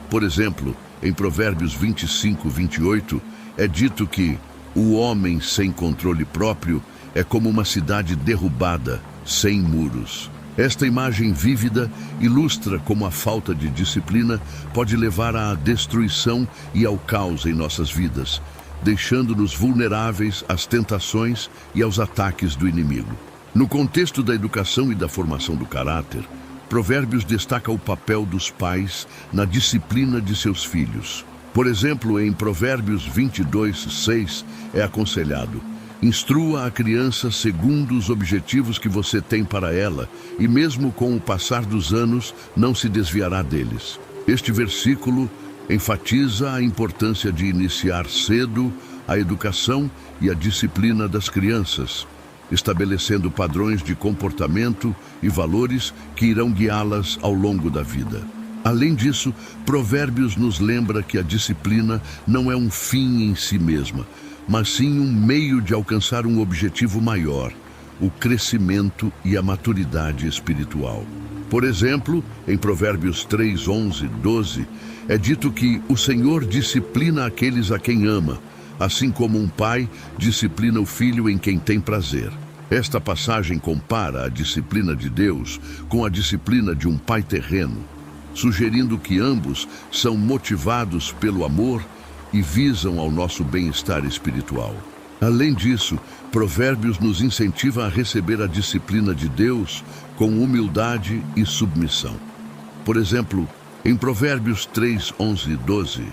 Speaker 1: Por exemplo, em Provérbios 25:28, é dito que o homem sem controle próprio é como uma cidade derrubada, sem muros. Esta imagem vívida ilustra como a falta de disciplina pode levar à destruição e ao caos em nossas vidas, deixando-nos vulneráveis às tentações e aos ataques do inimigo. No contexto da educação e da formação do caráter, Provérbios destaca o papel dos pais na disciplina de seus filhos. Por exemplo, em Provérbios 22:6 é aconselhado: instrua a criança segundo os objetivos que você tem para ela, e mesmo com o passar dos anos, não se desviará deles. Este versículo enfatiza a importância de iniciar cedo a educação e a disciplina das crianças, estabelecendo padrões de comportamento e valores que irão guiá-las ao longo da vida. Além disso, Provérbios nos lembra que a disciplina não é um fim em si mesma, mas sim um meio de alcançar um objetivo maior, o crescimento e a maturidade espiritual. Por exemplo, em Provérbios 3, 11, 12, é dito que o Senhor disciplina aqueles a quem ama, assim como um pai disciplina o filho em quem tem prazer. Esta passagem compara a disciplina de Deus com a disciplina de um pai terreno, sugerindo que ambos são motivados pelo amor e visam ao nosso bem-estar espiritual. Além disso, Provérbios nos incentiva a receber a disciplina de Deus com humildade e submissão. Por exemplo, em Provérbios 3, 11 e 12,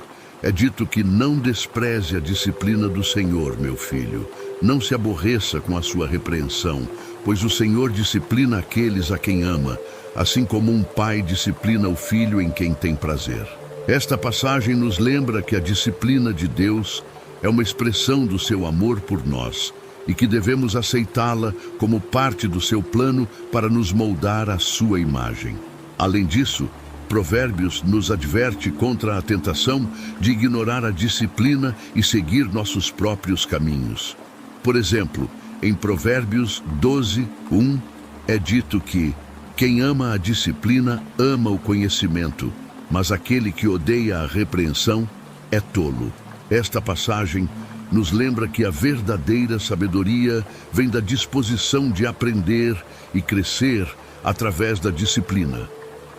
Speaker 1: é dito que não despreze a disciplina do Senhor, meu filho. Não se aborreça com a sua repreensão, pois o Senhor disciplina aqueles a quem ama, assim como um pai disciplina o filho em quem tem prazer. Esta passagem nos lembra que a disciplina de Deus é uma expressão do seu amor por nós e que devemos aceitá-la como parte do seu plano para nos moldar à sua imagem. Além disso, Provérbios nos adverte contra a tentação de ignorar a disciplina e seguir nossos próprios caminhos. Por exemplo, em Provérbios 12, 1, é dito que quem ama a disciplina ama o conhecimento, mas aquele que odeia a repreensão é tolo. Esta passagem nos lembra que a verdadeira sabedoria vem da disposição de aprender e crescer através da disciplina,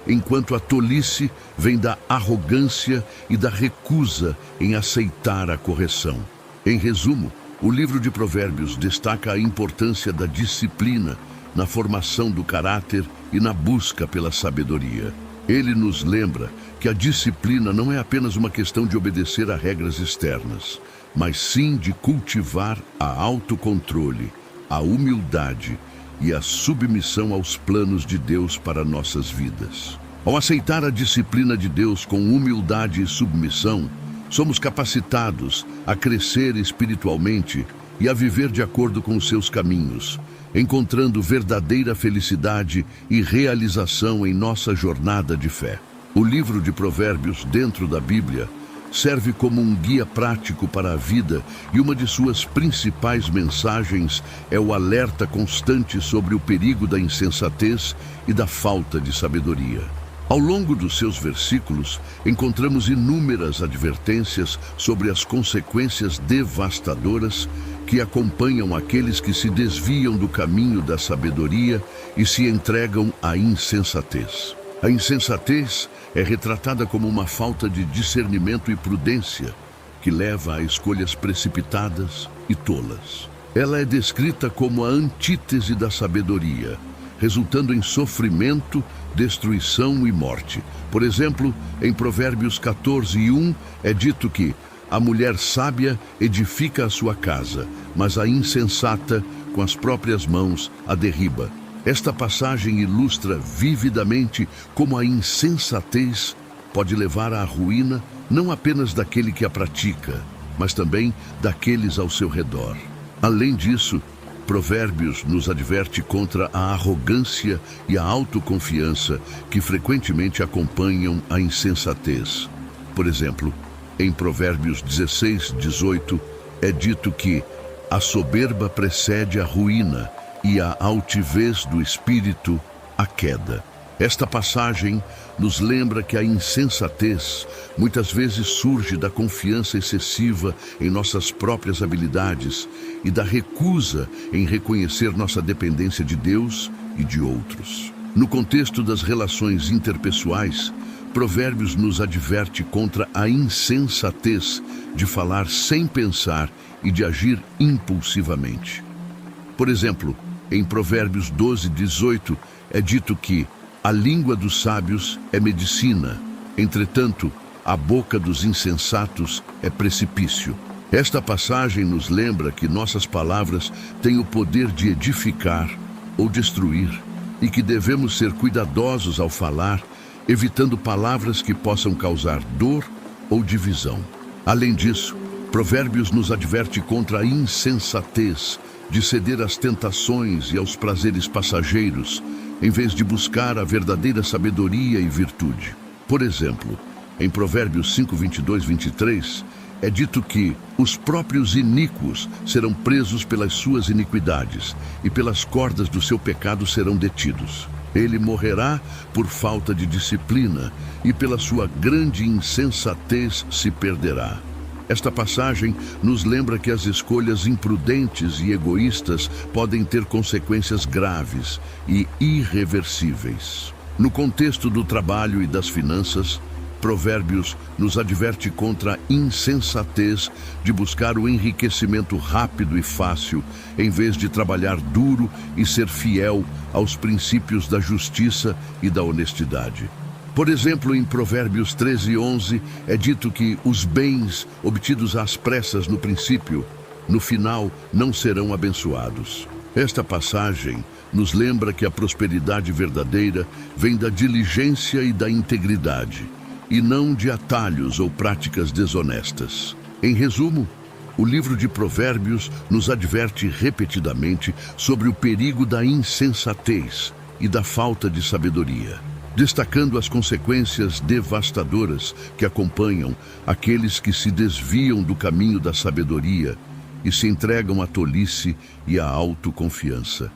Speaker 1: enquanto a tolice vem da arrogância e da recusa em aceitar a correção. Em resumo, o livro de Provérbios destaca a importância da disciplina na formação do caráter e na busca pela sabedoria. Ele nos lembra que a disciplina não é apenas uma questão de obedecer a regras externas, mas sim de cultivar a autocontrole, a humildade e a submissão aos planos de Deus para nossas vidas. Ao aceitar a disciplina de Deus com humildade e submissão, somos capacitados a crescer espiritualmente e a viver de acordo com os seus caminhos, encontrando verdadeira felicidade e realização em nossa jornada de fé. O livro de Provérbios, dentro da Bíblia, serve como um guia prático para a vida e uma de suas principais mensagens é o alerta constante sobre o perigo da insensatez e da falta de sabedoria. Ao longo dos seus versículos, encontramos inúmeras advertências sobre as consequências devastadoras que acompanham aqueles que se desviam do caminho da sabedoria e se entregam à insensatez. A insensatez é retratada como uma falta de discernimento e prudência que leva a escolhas precipitadas e tolas. Ela é descrita como a antítese da sabedoria, resultando em sofrimento, destruição e morte. Por exemplo, em Provérbios 14, 1, é dito que a mulher sábia edifica a sua casa, mas a insensata, com as próprias mãos, a derriba. Esta passagem ilustra vividamente como a insensatez pode levar à ruína não apenas daquele que a pratica, mas também daqueles ao seu redor. Além disso, Provérbios nos adverte contra a arrogância e a autoconfiança que frequentemente acompanham a insensatez. Por exemplo, em Provérbios 16, 18, é dito que a soberba precede a ruína e a altivez do espírito, a queda. Esta passagem nos lembra que a insensatez muitas vezes surge da confiança excessiva em nossas próprias habilidades e da recusa em reconhecer nossa dependência de Deus e de outros. No contexto das relações interpessoais, Provérbios nos adverte contra a insensatez de falar sem pensar e de agir impulsivamente. Por exemplo, em Provérbios 12, 18, é dito que a língua dos sábios é medicina, entretanto, a boca dos insensatos é precipício. Esta passagem nos lembra que nossas palavras têm o poder de edificar ou destruir e que devemos ser cuidadosos ao falar, evitando palavras que possam causar dor ou divisão. Além disso, Provérbios nos adverte contra a insensatez de ceder às tentações e aos prazeres passageiros, em vez de buscar a verdadeira sabedoria e virtude. Por exemplo, em Provérbios 5, 22, 23, é dito que os próprios iníquos serão presos pelas suas iniquidades e pelas cordas do seu pecado serão detidos. Ele morrerá por falta de disciplina e pela sua grande insensatez se perderá. Esta passagem nos lembra que as escolhas imprudentes e egoístas podem ter consequências graves e irreversíveis. No contexto do trabalho e das finanças, Provérbios nos adverte contra a insensatez de buscar o enriquecimento rápido e fácil, em vez de trabalhar duro e ser fiel aos princípios da justiça e da honestidade. Por exemplo, em Provérbios 13:11, é dito que os bens obtidos às pressas no princípio, no final, não serão abençoados. Esta passagem nos lembra que a prosperidade verdadeira vem da diligência e da integridade, e não de atalhos ou práticas desonestas. Em resumo, o livro de Provérbios nos adverte repetidamente sobre o perigo da insensatez e da falta de sabedoria, destacando as consequências devastadoras que acompanham aqueles que se desviam do caminho da sabedoria e se entregam à tolice e à autoconfiança.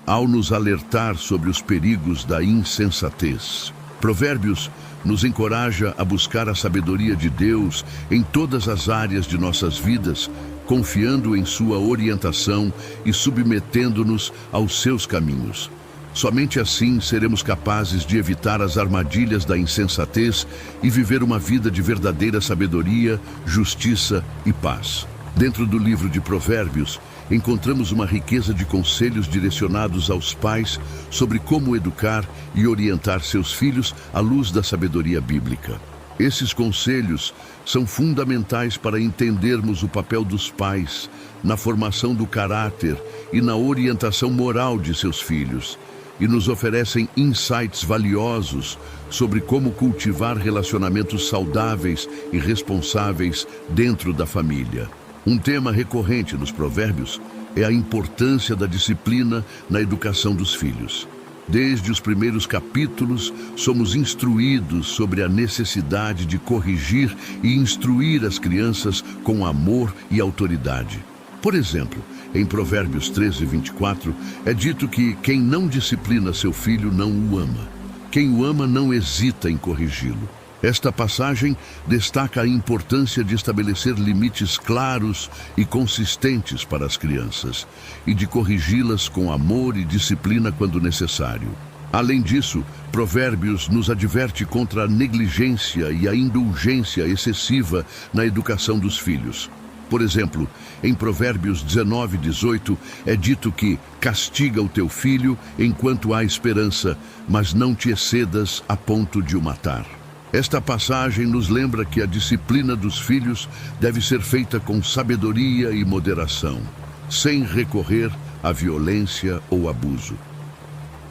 Speaker 1: Ao nos alertar sobre os perigos da insensatez, Provérbios nos encoraja a buscar a sabedoria de Deus em todas as áreas de nossas vidas, confiando em sua orientação e submetendo-nos aos seus caminhos. Somente assim seremos capazes de evitar as armadilhas da insensatez e viver uma vida de verdadeira sabedoria, justiça e paz. Dentro do livro de Provérbios, encontramos uma riqueza de conselhos direcionados aos pais sobre como educar e orientar seus filhos à luz da sabedoria bíblica. Esses conselhos são fundamentais para entendermos o papel dos pais na formação do caráter e na orientação moral de seus filhos, e nos oferecem insights valiosos sobre como cultivar relacionamentos saudáveis e responsáveis dentro da família. Um tema recorrente nos Provérbios é a importância da disciplina na educação dos filhos. Desde os primeiros capítulos, somos instruídos sobre a necessidade de corrigir e instruir as crianças com amor e autoridade. Por exemplo, em Provérbios 13, 24, é dito que quem não disciplina seu filho não o ama. Quem o ama não hesita em corrigi-lo. Esta passagem destaca a importância de estabelecer limites claros e consistentes para as crianças e de corrigi-las com amor e disciplina quando necessário. Além disso, Provérbios nos adverte contra a negligência e a indulgência excessiva na educação dos filhos. Por exemplo, em Provérbios 19, 18, é dito que castiga o teu filho enquanto há esperança, mas não te excedas a ponto de o matar. Esta passagem nos lembra que a disciplina dos filhos deve ser feita com sabedoria e moderação, sem recorrer à violência ou abuso.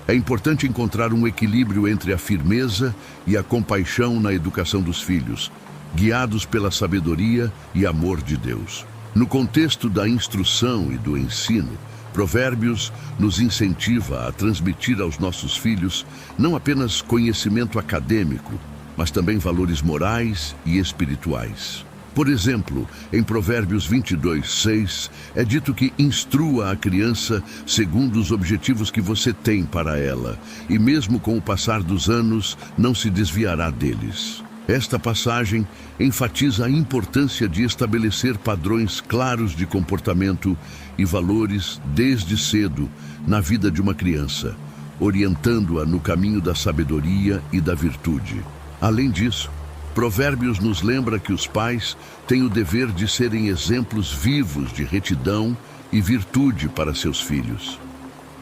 Speaker 1: É importante encontrar um equilíbrio entre a firmeza e a compaixão na educação dos filhos, guiados pela sabedoria e amor de Deus. No contexto da instrução e do ensino, Provérbios nos incentiva a transmitir aos nossos filhos não apenas conhecimento acadêmico, mas também valores morais e espirituais. Por exemplo, em Provérbios 22, 6, é dito que instrua a criança segundo os objetivos que você tem para ela, e mesmo com o passar dos anos, não se desviará deles. Esta passagem enfatiza a importância de estabelecer padrões claros de comportamento e valores desde cedo na vida de uma criança, orientando-a no caminho da sabedoria e da virtude. Além disso, Provérbios nos lembra que os pais têm o dever de serem exemplos vivos de retidão e virtude para seus filhos.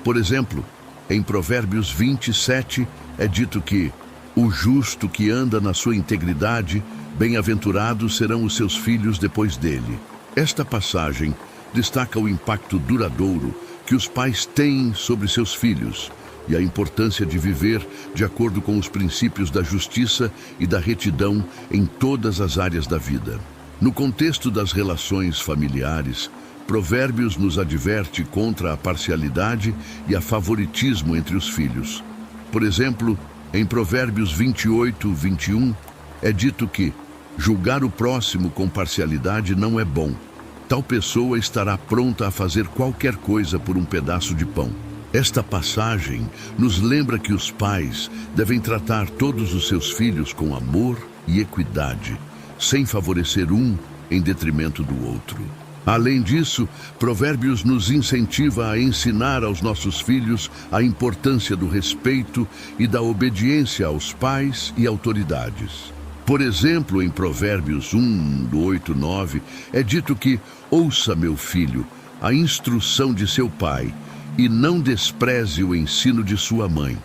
Speaker 1: Por exemplo, em Provérbios 27 é dito que o justo que anda na sua integridade, bem-aventurados serão os seus filhos depois dele. Esta passagem destaca o impacto duradouro que os pais têm sobre seus filhos e a importância de viver de acordo com os princípios da justiça e da retidão em todas as áreas da vida. No contexto das relações familiares, Provérbios nos adverte contra a parcialidade e a favoritismo entre os filhos. Por exemplo, Em Provérbios 28, 21, é dito que julgar o próximo com parcialidade não é bom. Tal pessoa estará pronta a fazer qualquer coisa por um pedaço de pão. Esta passagem nos lembra que os pais devem tratar todos os seus filhos com amor e equidade, sem favorecer um em detrimento do outro. Além disso, Provérbios nos incentiva a ensinar aos nossos filhos a importância do respeito e da obediência aos pais e autoridades. Por exemplo, em Provérbios 1, do 8, 9, é dito que: ouça, meu filho, a instrução de seu pai, e não despreze o ensino de sua mãe.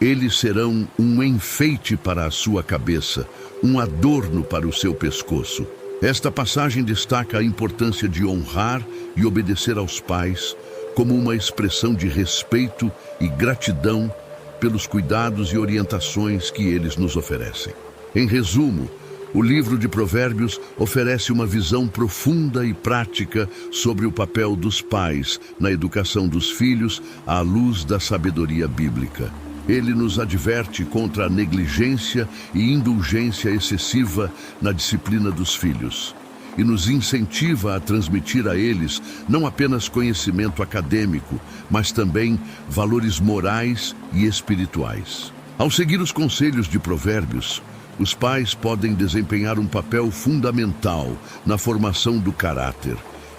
Speaker 1: Eles serão um enfeite para a sua cabeça, um adorno para o seu pescoço. Esta passagem destaca a importância de honrar e obedecer aos pais como uma expressão de respeito e gratidão pelos cuidados e orientações que eles nos oferecem. Em resumo, o livro de Provérbios oferece uma visão profunda e prática sobre o papel dos pais na educação dos filhos à luz da sabedoria bíblica. Ele nos adverte contra a negligência e indulgência excessiva na disciplina dos filhos e nos incentiva a transmitir a eles não apenas conhecimento acadêmico, mas também valores morais e espirituais. Ao seguir os conselhos de Provérbios, os pais podem desempenhar um papel fundamental na formação do caráter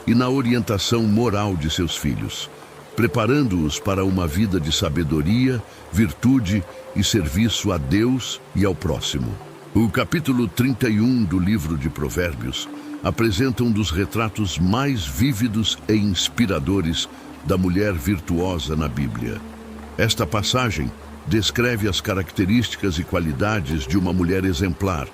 Speaker 1: e na orientação moral de seus filhos, preparando-os para uma vida de sabedoria, virtude e serviço a Deus e ao próximo. O capítulo 31 do livro de Provérbios apresenta um dos retratos mais vívidos e inspiradores da mulher virtuosa na Bíblia. Esta passagem descreve as características e qualidades de uma mulher exemplar,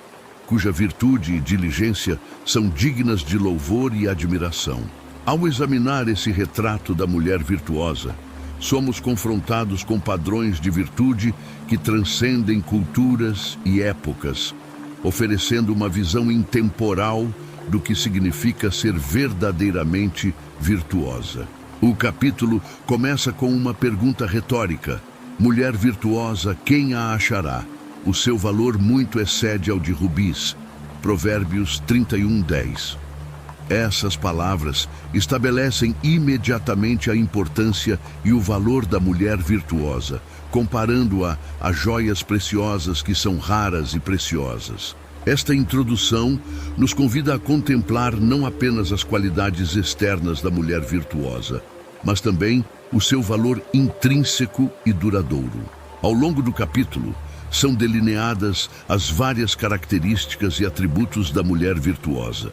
Speaker 1: cuja virtude e diligência são dignas de louvor e admiração. Ao examinar esse retrato da mulher virtuosa, somos confrontados com padrões de virtude que transcendem culturas e épocas, oferecendo uma visão intemporal do que significa ser verdadeiramente virtuosa. O capítulo começa com uma pergunta retórica: mulher virtuosa, quem a achará? O seu valor muito excede ao de rubis. Provérbios 31, 10. Essas palavras estabelecem imediatamente a importância e o valor da mulher virtuosa, comparando-a a joias preciosas que são raras e preciosas. Esta introdução nos convida a contemplar não apenas as qualidades externas da mulher virtuosa, mas também o seu valor intrínseco e duradouro. Ao longo do capítulo, são delineadas as várias características e atributos da mulher virtuosa.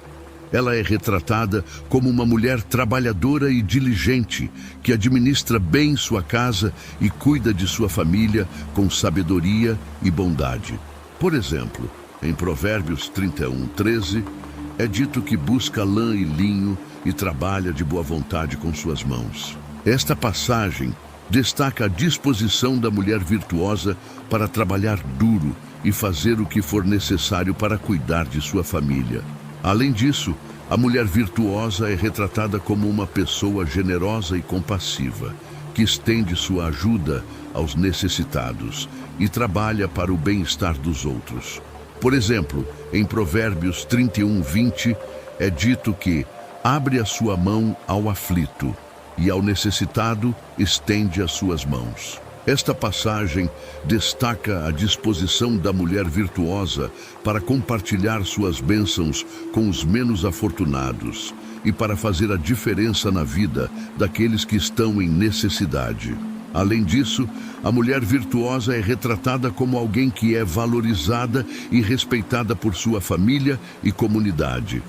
Speaker 1: Ela é retratada como uma mulher trabalhadora e diligente, que administra bem sua casa e cuida de sua família com sabedoria e bondade. Por exemplo, em Provérbios 31, 13, é dito que busca lã e linho e trabalha de boa vontade com suas mãos. Esta passagem destaca a disposição da mulher virtuosa para trabalhar duro e fazer o que for necessário para cuidar de sua família. Além disso, a mulher virtuosa é retratada como uma pessoa generosa e compassiva, que estende sua ajuda aos necessitados e trabalha para o bem-estar dos outros. Por exemplo, em Provérbios 31, 20, é dito que abre a sua mão ao aflito e ao necessitado estende as suas mãos. Esta passagem destaca a disposição da mulher virtuosa para compartilhar suas bênçãos com os menos afortunados e para fazer a diferença na vida daqueles que estão em necessidade. Além disso, a mulher virtuosa é retratada como alguém que é valorizada e respeitada por sua família e comunidade.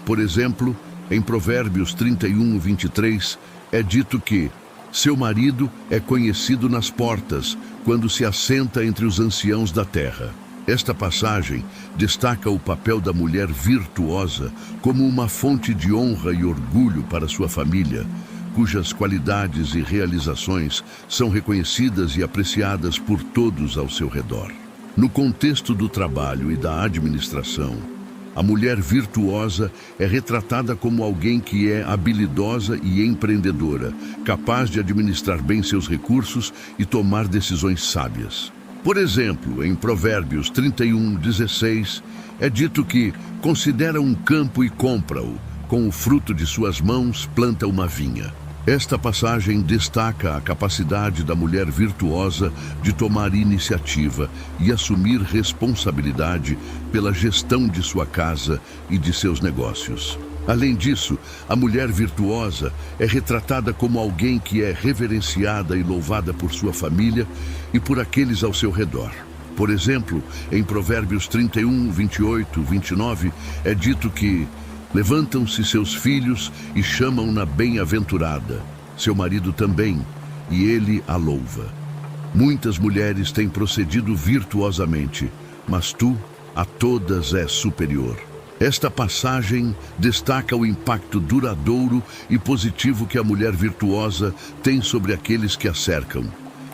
Speaker 1: Por exemplo, em Provérbios 31, 23, é dito que seu marido é conhecido nas portas, quando se assenta entre os anciãos da terra. Esta passagem destaca o papel da mulher virtuosa como uma fonte de honra e orgulho para sua família, cujas qualidades e realizações são reconhecidas e apreciadas por todos ao seu redor. No contexto do trabalho e da administração, a mulher virtuosa é retratada como alguém que é habilidosa e empreendedora, capaz de administrar bem seus recursos e tomar decisões sábias. Por exemplo, em Provérbios 31:16, é dito que considera um campo e compra-o, com o fruto de suas mãos planta uma vinha. Esta passagem destaca a capacidade da mulher virtuosa de tomar iniciativa e assumir responsabilidade pela gestão de sua casa e de seus negócios. Além disso, a mulher virtuosa é retratada como alguém que é reverenciada e louvada por sua família e por aqueles ao seu redor. Por exemplo, em Provérbios 31:28, 29, é dito que levantam-se seus filhos e chamam-na bem-aventurada, seu marido também, e ele a louva. Muitas mulheres têm procedido virtuosamente, mas tu a todas és superior. Esta passagem destaca o impacto duradouro e positivo que a mulher virtuosa tem sobre aqueles que a cercam,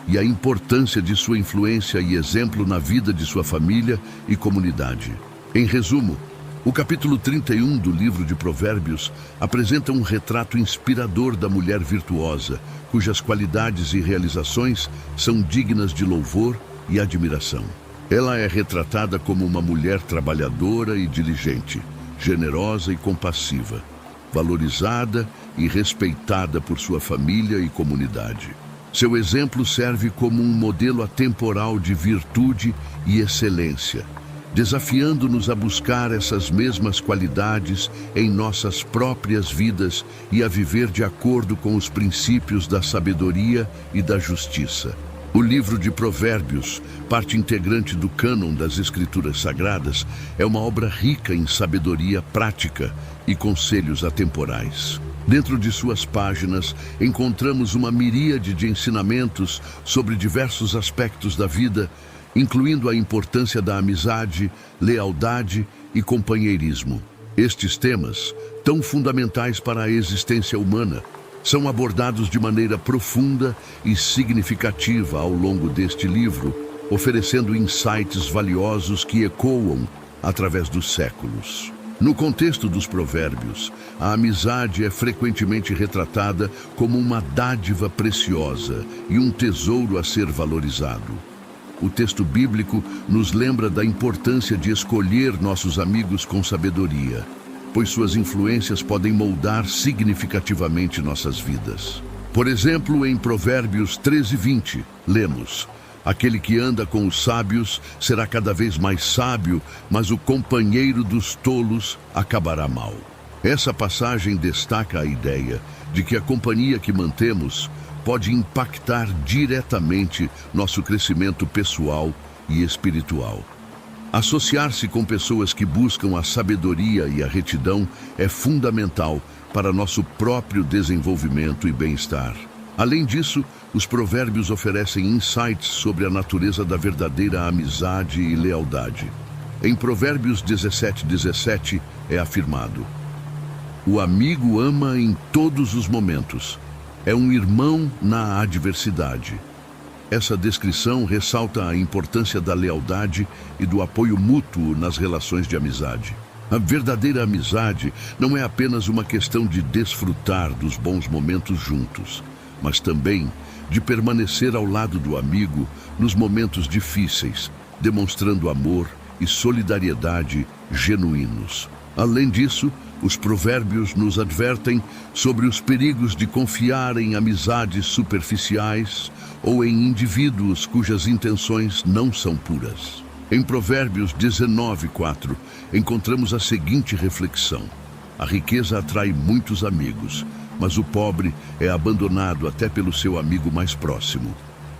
Speaker 1: e a importância de sua influência e exemplo na vida de sua família e comunidade. Em resumo, o capítulo 31 do livro de Provérbios apresenta um retrato inspirador da mulher virtuosa, cujas qualidades e realizações são dignas de louvor e admiração. Ela é retratada como uma mulher trabalhadora e diligente, generosa e compassiva, valorizada e respeitada por sua família e comunidade. Seu exemplo serve como um modelo atemporal de virtude e excelência, desafiando-nos a buscar essas mesmas qualidades em nossas próprias vidas e a viver de acordo com os princípios da sabedoria e da justiça. O livro de Provérbios, parte integrante do cânon das Escrituras Sagradas, é uma obra rica em sabedoria prática e conselhos atemporais. Dentro de suas páginas, encontramos uma miríade de ensinamentos sobre diversos aspectos da vida, incluindo a importância da amizade, lealdade e companheirismo. Estes temas, tão fundamentais para a existência humana, são abordados de maneira profunda e significativa ao longo deste livro, oferecendo insights valiosos que ecoam através dos séculos. No contexto dos Provérbios, a amizade é frequentemente retratada como uma dádiva preciosa e um tesouro a ser valorizado. O texto bíblico nos lembra da importância de escolher nossos amigos com sabedoria, pois suas influências podem moldar significativamente nossas vidas. Por exemplo, em Provérbios 13:20, lemos: aquele que anda com os sábios será cada vez mais sábio, mas o companheiro dos tolos acabará mal. Essa passagem destaca a ideia de que a companhia que mantemos pode impactar diretamente nosso crescimento pessoal e espiritual. Associar-se com pessoas que buscam a sabedoria e a retidão é fundamental para nosso próprio desenvolvimento e bem-estar. Além disso, os provérbios oferecem insights sobre a natureza da verdadeira amizade e lealdade. Em Provérbios 17:17 é afirmado: o amigo ama em todos os momentos, é um irmão na adversidade. Essa descrição ressalta a importância da lealdade e do apoio mútuo nas relações de amizade. A verdadeira amizade não é apenas uma questão de desfrutar dos bons momentos juntos, mas também de permanecer ao lado do amigo nos momentos difíceis, demonstrando amor e solidariedade genuínos. Além disso, os provérbios nos advertem sobre os perigos de confiar em amizades superficiais ou em indivíduos cujas intenções não são puras. Em Provérbios 19:4, encontramos a seguinte reflexão: a riqueza atrai muitos amigos, mas o pobre é abandonado até pelo seu amigo mais próximo.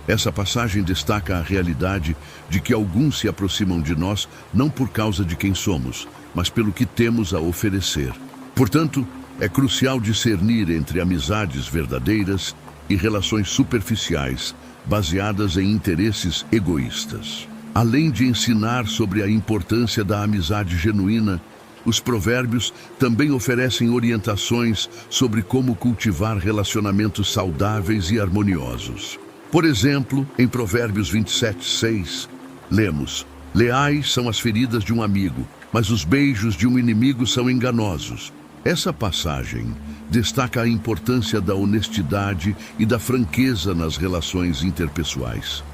Speaker 1: Essa passagem destaca a realidade de que alguns se aproximam de nós não por causa de quem somos, mas pelo que temos a oferecer. Portanto, é crucial discernir entre amizades verdadeiras e relações superficiais, baseadas em interesses egoístas. Além de ensinar sobre a importância da amizade genuína, os provérbios também oferecem orientações sobre como cultivar relacionamentos saudáveis e harmoniosos. Por exemplo, em Provérbios 27:6, lemos: leais são as feridas de um amigo, mas os beijos de um inimigo são enganosos. Essa passagem destaca a importância da honestidade e da franqueza nas relações interpessoais.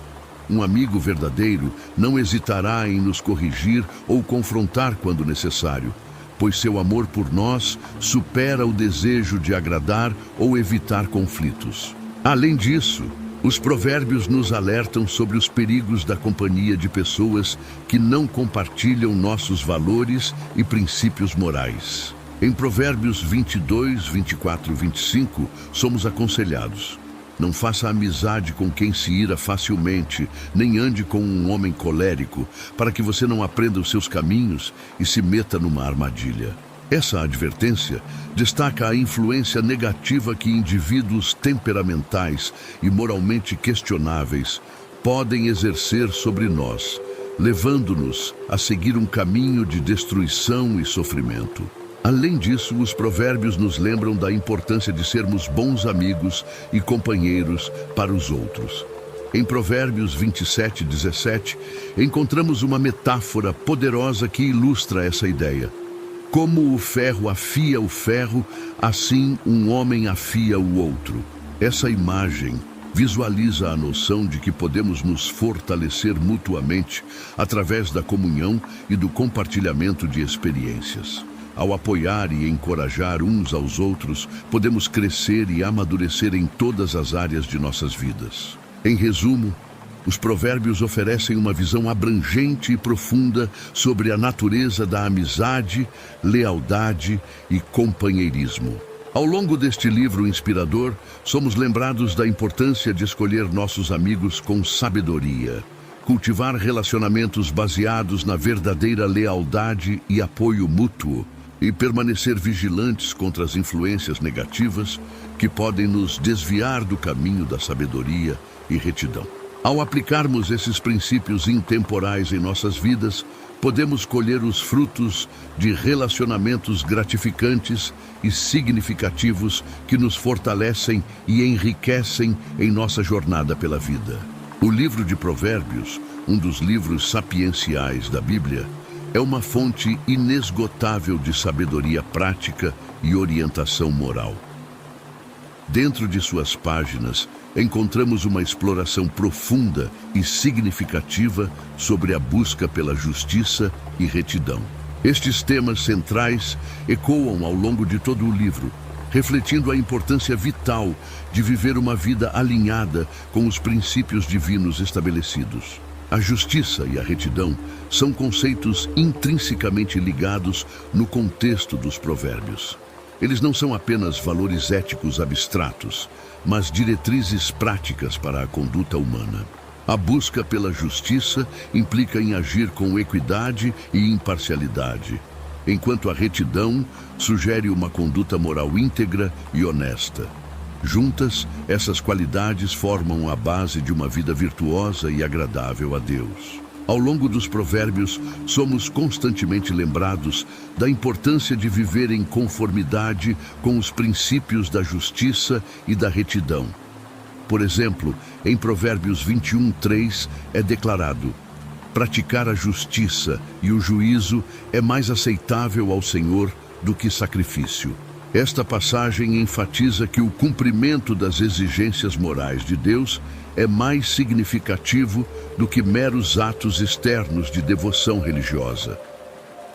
Speaker 1: Um amigo verdadeiro não hesitará em nos corrigir ou confrontar quando necessário, pois seu amor por nós supera o desejo de agradar ou evitar conflitos. Além disso, os provérbios nos alertam sobre os perigos da companhia de pessoas que não compartilham nossos valores e princípios morais. Em Provérbios 22, 24 e 25, somos aconselhados: não faça amizade com quem se ira facilmente, nem ande com um homem colérico, para que você não aprenda os seus caminhos e se meta numa armadilha. Essa advertência destaca a influência negativa que indivíduos temperamentais e moralmente questionáveis podem exercer sobre nós, levando-nos a seguir um caminho de destruição e sofrimento. Além disso, os provérbios nos lembram da importância de sermos bons amigos e companheiros para os outros. Em Provérbios 27, 17, encontramos uma metáfora poderosa que ilustra essa ideia. Como o ferro afia o ferro, assim um homem afia o outro. Essa imagem visualiza a noção de que podemos nos fortalecer mutuamente através da comunhão e do compartilhamento de experiências. Ao apoiar e encorajar uns aos outros, podemos crescer e amadurecer em todas as áreas de nossas vidas. Em resumo, os provérbios oferecem uma visão abrangente e profunda sobre a natureza da amizade, lealdade e companheirismo. Ao longo deste livro inspirador, somos lembrados da importância de escolher nossos amigos com sabedoria, cultivar relacionamentos baseados na verdadeira lealdade e apoio mútuo, e permanecer vigilantes contra as influências negativas que podem nos desviar do caminho da sabedoria e retidão. Ao aplicarmos esses princípios intemporais em nossas vidas, podemos colher os frutos de relacionamentos gratificantes e significativos que nos fortalecem e enriquecem em nossa jornada pela vida. O livro de Provérbios, um dos livros sapienciais da Bíblia, é uma fonte inesgotável de sabedoria prática e orientação moral. Dentro de suas páginas, encontramos uma exploração profunda e significativa sobre a busca pela justiça e retidão. Estes temas centrais ecoam ao longo de todo o livro, refletindo a importância vital de viver uma vida alinhada com os princípios divinos estabelecidos. A justiça e a retidão são conceitos intrinsecamente ligados no contexto dos provérbios. Eles não são apenas valores éticos abstratos, mas diretrizes práticas para a conduta humana. A busca pela justiça implica em agir com equidade e imparcialidade, enquanto a retidão sugere uma conduta moral íntegra e honesta. Juntas, essas qualidades formam a base de uma vida virtuosa e agradável a Deus. Ao longo dos provérbios, somos constantemente lembrados da importância de viver em conformidade com os princípios da justiça e da retidão. Por exemplo, em Provérbios 21:3 é declarado: praticar a justiça e o juízo é mais aceitável ao Senhor do que sacrifício. Esta passagem enfatiza que o cumprimento das exigências morais de Deus é mais significativo do que meros atos externos de devoção religiosa.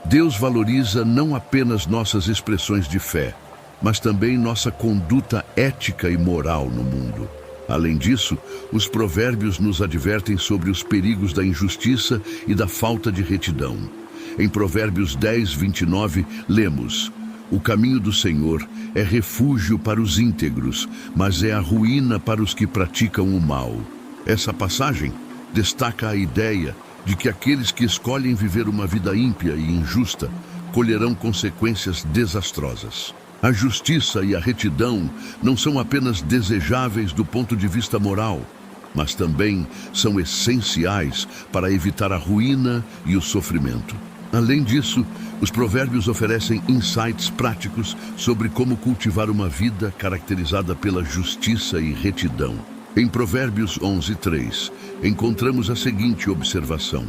Speaker 1: Deus valoriza não apenas nossas expressões de fé, mas também nossa conduta ética e moral no mundo. Além disso, os provérbios nos advertem sobre os perigos da injustiça e da falta de retidão. Em Provérbios 10:29, lemos: o caminho do Senhor é refúgio para os íntegros, mas é a ruína para os que praticam o mal. Essa passagem destaca a ideia de que aqueles que escolhem viver uma vida ímpia e injusta colherão consequências desastrosas. A justiça e a retidão não são apenas desejáveis do ponto de vista moral, mas também são essenciais para evitar a ruína e o sofrimento. Além disso, os provérbios oferecem insights práticos sobre como cultivar uma vida caracterizada pela justiça e retidão. Em Provérbios 11:3, encontramos a seguinte observação: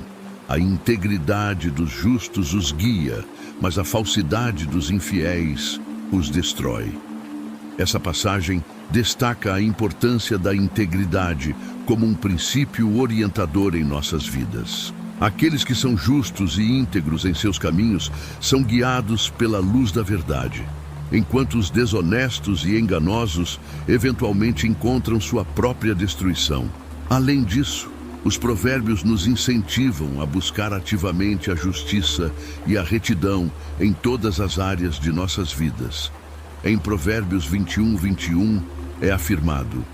Speaker 1: a integridade dos justos os guia, mas a falsidade dos infiéis os destrói. Essa passagem destaca a importância da integridade como um princípio orientador em nossas vidas. Aqueles que são justos e íntegros em seus caminhos são guiados pela luz da verdade, enquanto os desonestos e enganosos eventualmente encontram sua própria destruição. Além disso, os provérbios nos incentivam a buscar ativamente a justiça e a retidão em todas as áreas de nossas vidas. Em Provérbios 21:21 é afirmado: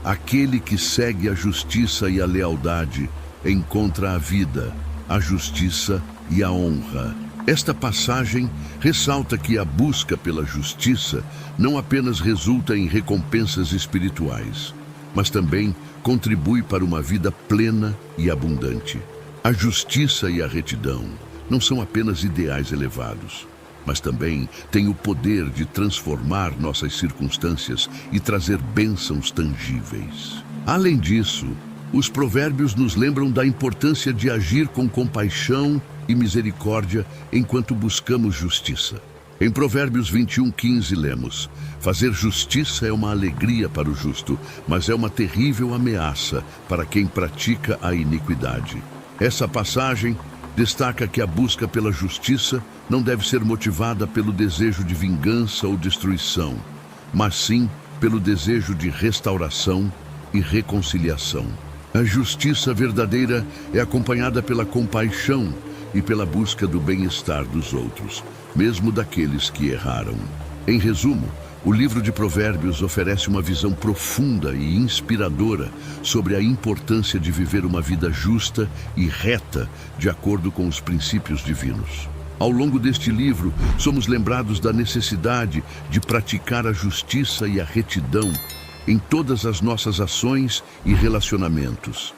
Speaker 1: aquele que segue a justiça e a lealdade encontra a vida, a justiça e a honra. Esta passagem ressalta que a busca pela justiça não apenas resulta em recompensas espirituais, mas também contribui para uma vida plena e abundante. A justiça e a retidão não são apenas ideais elevados, mas também têm o poder de transformar nossas circunstâncias e trazer bênçãos tangíveis. Além disso, os provérbios nos lembram da importância de agir com compaixão e misericórdia enquanto buscamos justiça. Em Provérbios 21:15 lemos: fazer justiça é uma alegria para o justo, mas é uma terrível ameaça para quem pratica a iniquidade. Essa passagem destaca que a busca pela justiça não deve ser motivada pelo desejo de vingança ou destruição, mas sim pelo desejo de restauração e reconciliação. A justiça verdadeira é acompanhada pela compaixão e pela busca do bem-estar dos outros, mesmo daqueles que erraram. Em resumo, o livro de Provérbios oferece uma visão profunda e inspiradora sobre a importância de viver uma vida justa e reta de acordo com os princípios divinos. Ao longo deste livro, somos lembrados da necessidade de praticar a justiça e a retidão em todas as nossas ações e relacionamentos.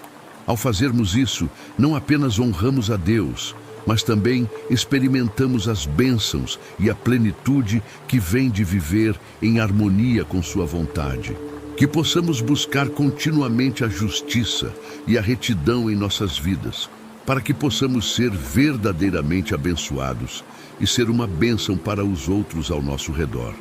Speaker 1: Ao fazermos isso, não apenas honramos a Deus, mas também experimentamos as bênçãos e a plenitude que vem de viver em harmonia com sua vontade. Que possamos buscar continuamente a justiça e a retidão em nossas vidas, para que possamos ser verdadeiramente abençoados e ser uma bênção para os outros ao nosso redor.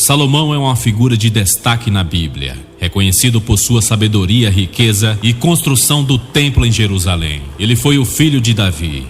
Speaker 2: Salomão é uma figura de destaque na Bíblia, reconhecido por sua sabedoria, riqueza e construção do templo em Jerusalém. Ele foi o filho de Davi,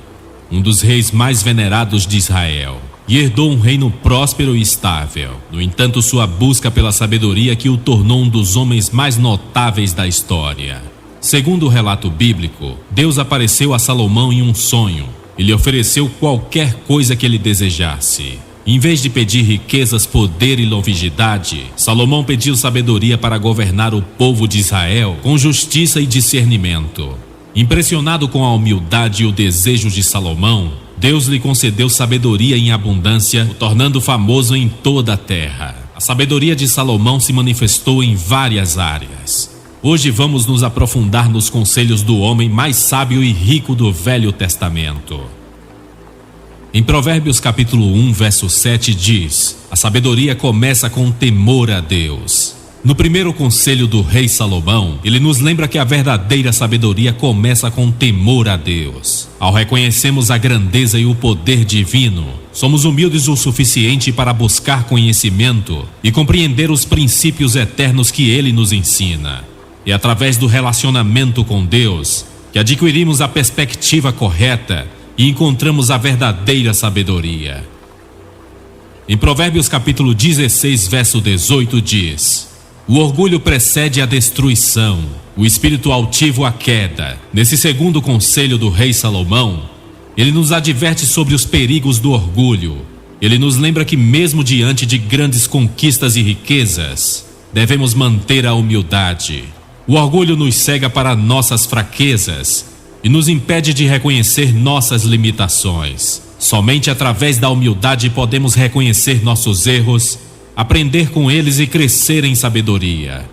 Speaker 2: um dos reis mais venerados de Israel, e herdou um reino próspero e estável. No entanto, sua busca pela sabedoria que o tornou um dos homens mais notáveis da história. Segundo o relato bíblico, Deus apareceu a Salomão em um sonho e lhe ofereceu qualquer coisa que ele desejasse. Em vez de pedir riquezas, poder e longevidade, Salomão pediu sabedoria para governar o povo de Israel com justiça e discernimento. Impressionado com a humildade e o desejo de Salomão, Deus lhe concedeu sabedoria em abundância, o tornando famoso em toda a terra. A sabedoria de Salomão se manifestou em várias áreas. Hoje vamos nos aprofundar nos conselhos do homem mais sábio e rico do Velho Testamento. Em Provérbios capítulo 1, verso 7 diz: a sabedoria começa com temor a Deus. No primeiro conselho do rei Salomão, ele nos lembra que a verdadeira sabedoria começa com temor a Deus. Ao reconhecermos a grandeza e o poder divino, somos humildes o suficiente para buscar conhecimento e compreender os princípios eternos que ele nos ensina. É através do relacionamento com Deus que adquirimos a perspectiva correta e encontramos a verdadeira sabedoria. Em Provérbios capítulo 16, verso 18 diz: o orgulho precede a destruição, o espírito altivo a queda. Nesse segundo conselho do rei Salomão, ele nos adverte sobre os perigos do orgulho. Ele nos lembra que mesmo diante de grandes conquistas e riquezas, devemos manter a humildade. O orgulho nos cega para nossas fraquezas e nos impede de reconhecer nossas limitações. Somente através da humildade podemos reconhecer nossos erros, aprender com eles e crescer em sabedoria.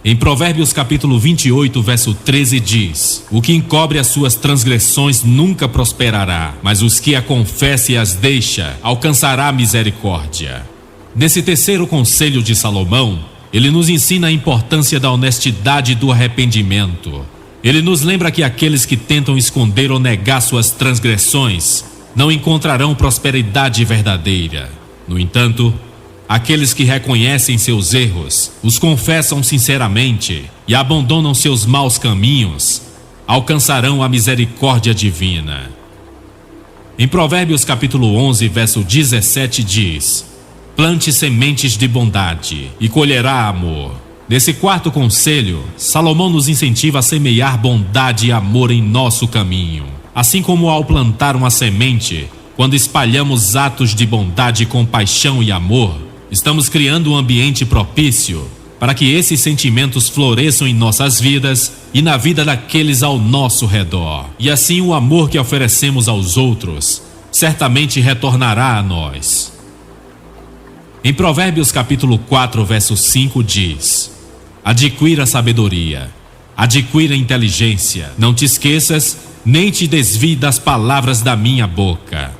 Speaker 2: Em Provérbios capítulo 28, verso 13 diz: o que encobre as suas transgressões nunca prosperará, mas os que a confessa e as deixa alcançará a misericórdia. Nesse terceiro conselho de Salomão, ele nos ensina a importância da honestidade e do arrependimento. Ele nos lembra que aqueles que tentam esconder ou negar suas transgressões não encontrarão prosperidade verdadeira. No entanto, aqueles que reconhecem seus erros, os confessam sinceramente e abandonam seus maus caminhos, alcançarão a misericórdia divina. Em Provérbios capítulo 11, verso 17 diz: plante sementes de bondade e colherá amor. Nesse quarto conselho, Salomão nos incentiva a semear bondade e amor em nosso caminho. Assim como ao plantar uma semente, quando espalhamos atos de bondade, compaixão e amor, estamos criando um ambiente propício para que esses sentimentos floresçam em nossas vidas e na vida daqueles ao nosso redor. E assim o amor que oferecemos aos outros certamente retornará a nós. Em Provérbios capítulo 4, verso 5 diz: adquira sabedoria, adquira inteligência, não te esqueças, nem te desvie das palavras da minha boca.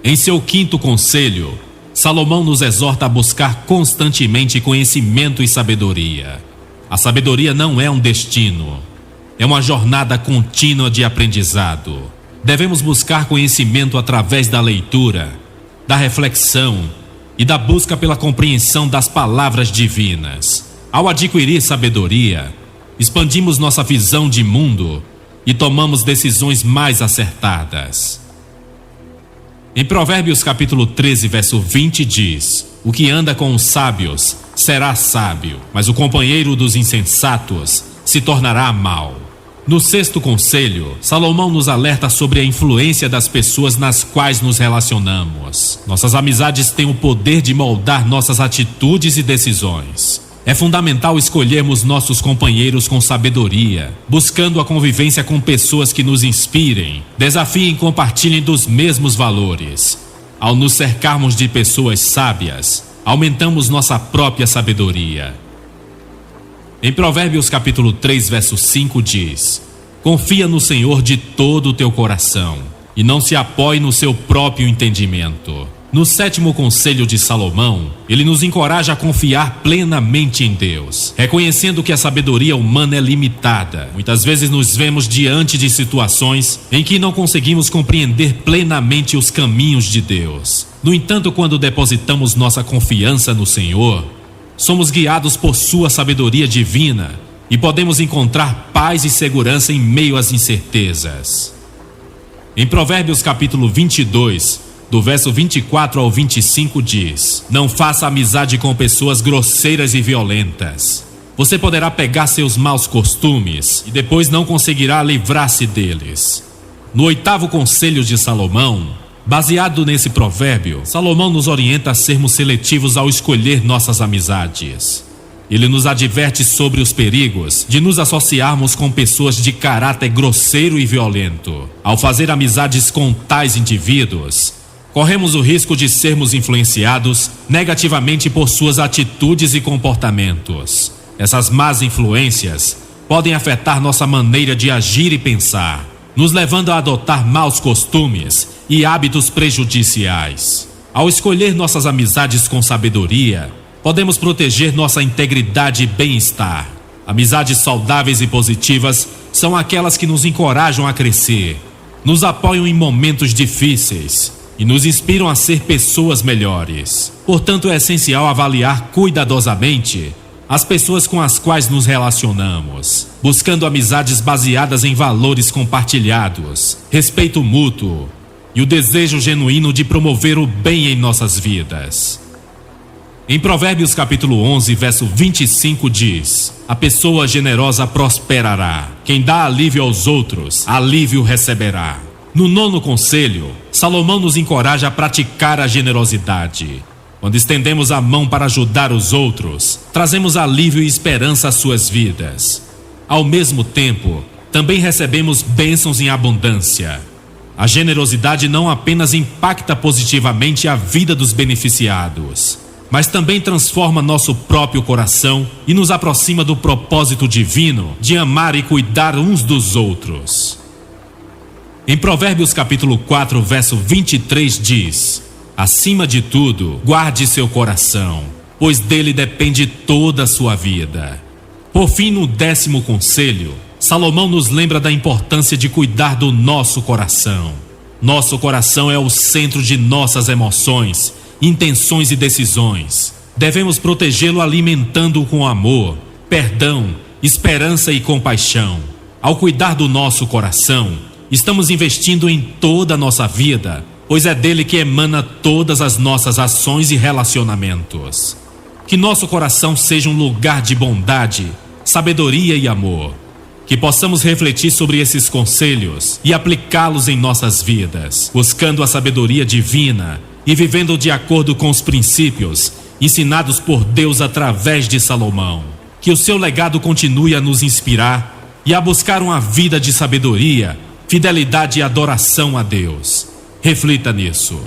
Speaker 2: Em seu quinto conselho, Salomão nos exorta a buscar constantemente conhecimento e sabedoria. A sabedoria não é um destino, é uma jornada contínua de aprendizado. Devemos buscar conhecimento através da leitura, da reflexão e da busca pela compreensão das palavras divinas. Ao adquirir sabedoria, expandimos nossa visão de mundo e tomamos decisões mais acertadas. Em Provérbios capítulo 13, verso 20 diz: o que anda com os sábios será sábio, mas o companheiro dos insensatos se tornará mau. No sexto conselho, Salomão nos alerta sobre a influência das pessoas nas quais nos relacionamos. Nossas amizades têm o poder de moldar nossas atitudes e decisões. É fundamental escolhermos nossos companheiros com sabedoria, buscando a convivência com pessoas que nos inspirem, desafiem e compartilhem dos mesmos valores. Ao nos cercarmos de pessoas sábias, aumentamos nossa própria sabedoria. Em Provérbios capítulo 3, verso 5 diz: confia no Senhor de todo o teu coração e não se apoie no seu próprio entendimento. No sétimo conselho de Salomão, ele nos encoraja a confiar plenamente em Deus, reconhecendo que a sabedoria humana é limitada. Muitas vezes nos vemos diante de situações em que não conseguimos compreender plenamente os caminhos de Deus. No entanto, quando depositamos nossa confiança no Senhor, somos guiados por sua sabedoria divina e podemos encontrar paz e segurança em meio às incertezas. Em Provérbios capítulo 22, do verso 24 ao 25 diz: não faça amizade com pessoas grosseiras e violentas. Você poderá pegar seus maus costumes e depois não conseguirá livrar-se deles. No oitavo conselho de Salomão, baseado nesse provérbio, Salomão nos orienta a sermos seletivos ao escolher nossas amizades. Ele nos adverte sobre os perigos de nos associarmos com pessoas de caráter grosseiro e violento. Ao fazer amizades com tais indivíduos, corremos o risco de sermos influenciados negativamente por suas atitudes e comportamentos. Essas más influências podem afetar nossa maneira de agir e pensar, nos levando a adotar maus costumes e hábitos prejudiciais. Ao escolher nossas amizades com sabedoria, podemos proteger nossa integridade e bem-estar. Amizades saudáveis e positivas são aquelas que nos encorajam a crescer, nos apoiam em momentos difíceis e nos inspiram a ser pessoas melhores. Portanto, é essencial avaliar cuidadosamente as pessoas com as quais nos relacionamos, buscando amizades baseadas em valores compartilhados, respeito mútuo e o desejo genuíno de promover o bem em nossas vidas. Em Provérbios capítulo 11, verso 25 diz: a pessoa generosa prosperará, quem dá alívio aos outros, alívio receberá. No nono conselho, Salomão nos encoraja a praticar a generosidade. Quando estendemos a mão para ajudar os outros, trazemos alívio e esperança às suas vidas. Ao mesmo tempo, também recebemos bênçãos em abundância. A generosidade não apenas impacta positivamente a vida dos beneficiados, mas também transforma nosso próprio coração e nos aproxima do propósito divino de amar e cuidar uns dos outros. Em Provérbios capítulo 4, verso 23 diz: acima de tudo, guarde seu coração, pois dele depende toda a sua vida. Por fim, no 10º conselho, Salomão nos lembra da importância de cuidar do nosso coração. Nosso coração é o centro de nossas emoções, intenções e decisões. Devemos protegê-lo alimentando-o com amor, perdão, esperança e compaixão. Ao cuidar do nosso coração, estamos investindo em toda a nossa vida, pois é dele que emana todas as nossas ações e relacionamentos. Que nosso coração seja um lugar de bondade, sabedoria e amor. Que possamos refletir sobre esses conselhos e aplicá-los em nossas vidas, buscando a sabedoria divina e vivendo de acordo com os princípios ensinados por Deus através de Salomão. Que o seu legado continue a nos inspirar e a buscar uma vida de sabedoria, fidelidade e adoração a Deus. Reflita nisso.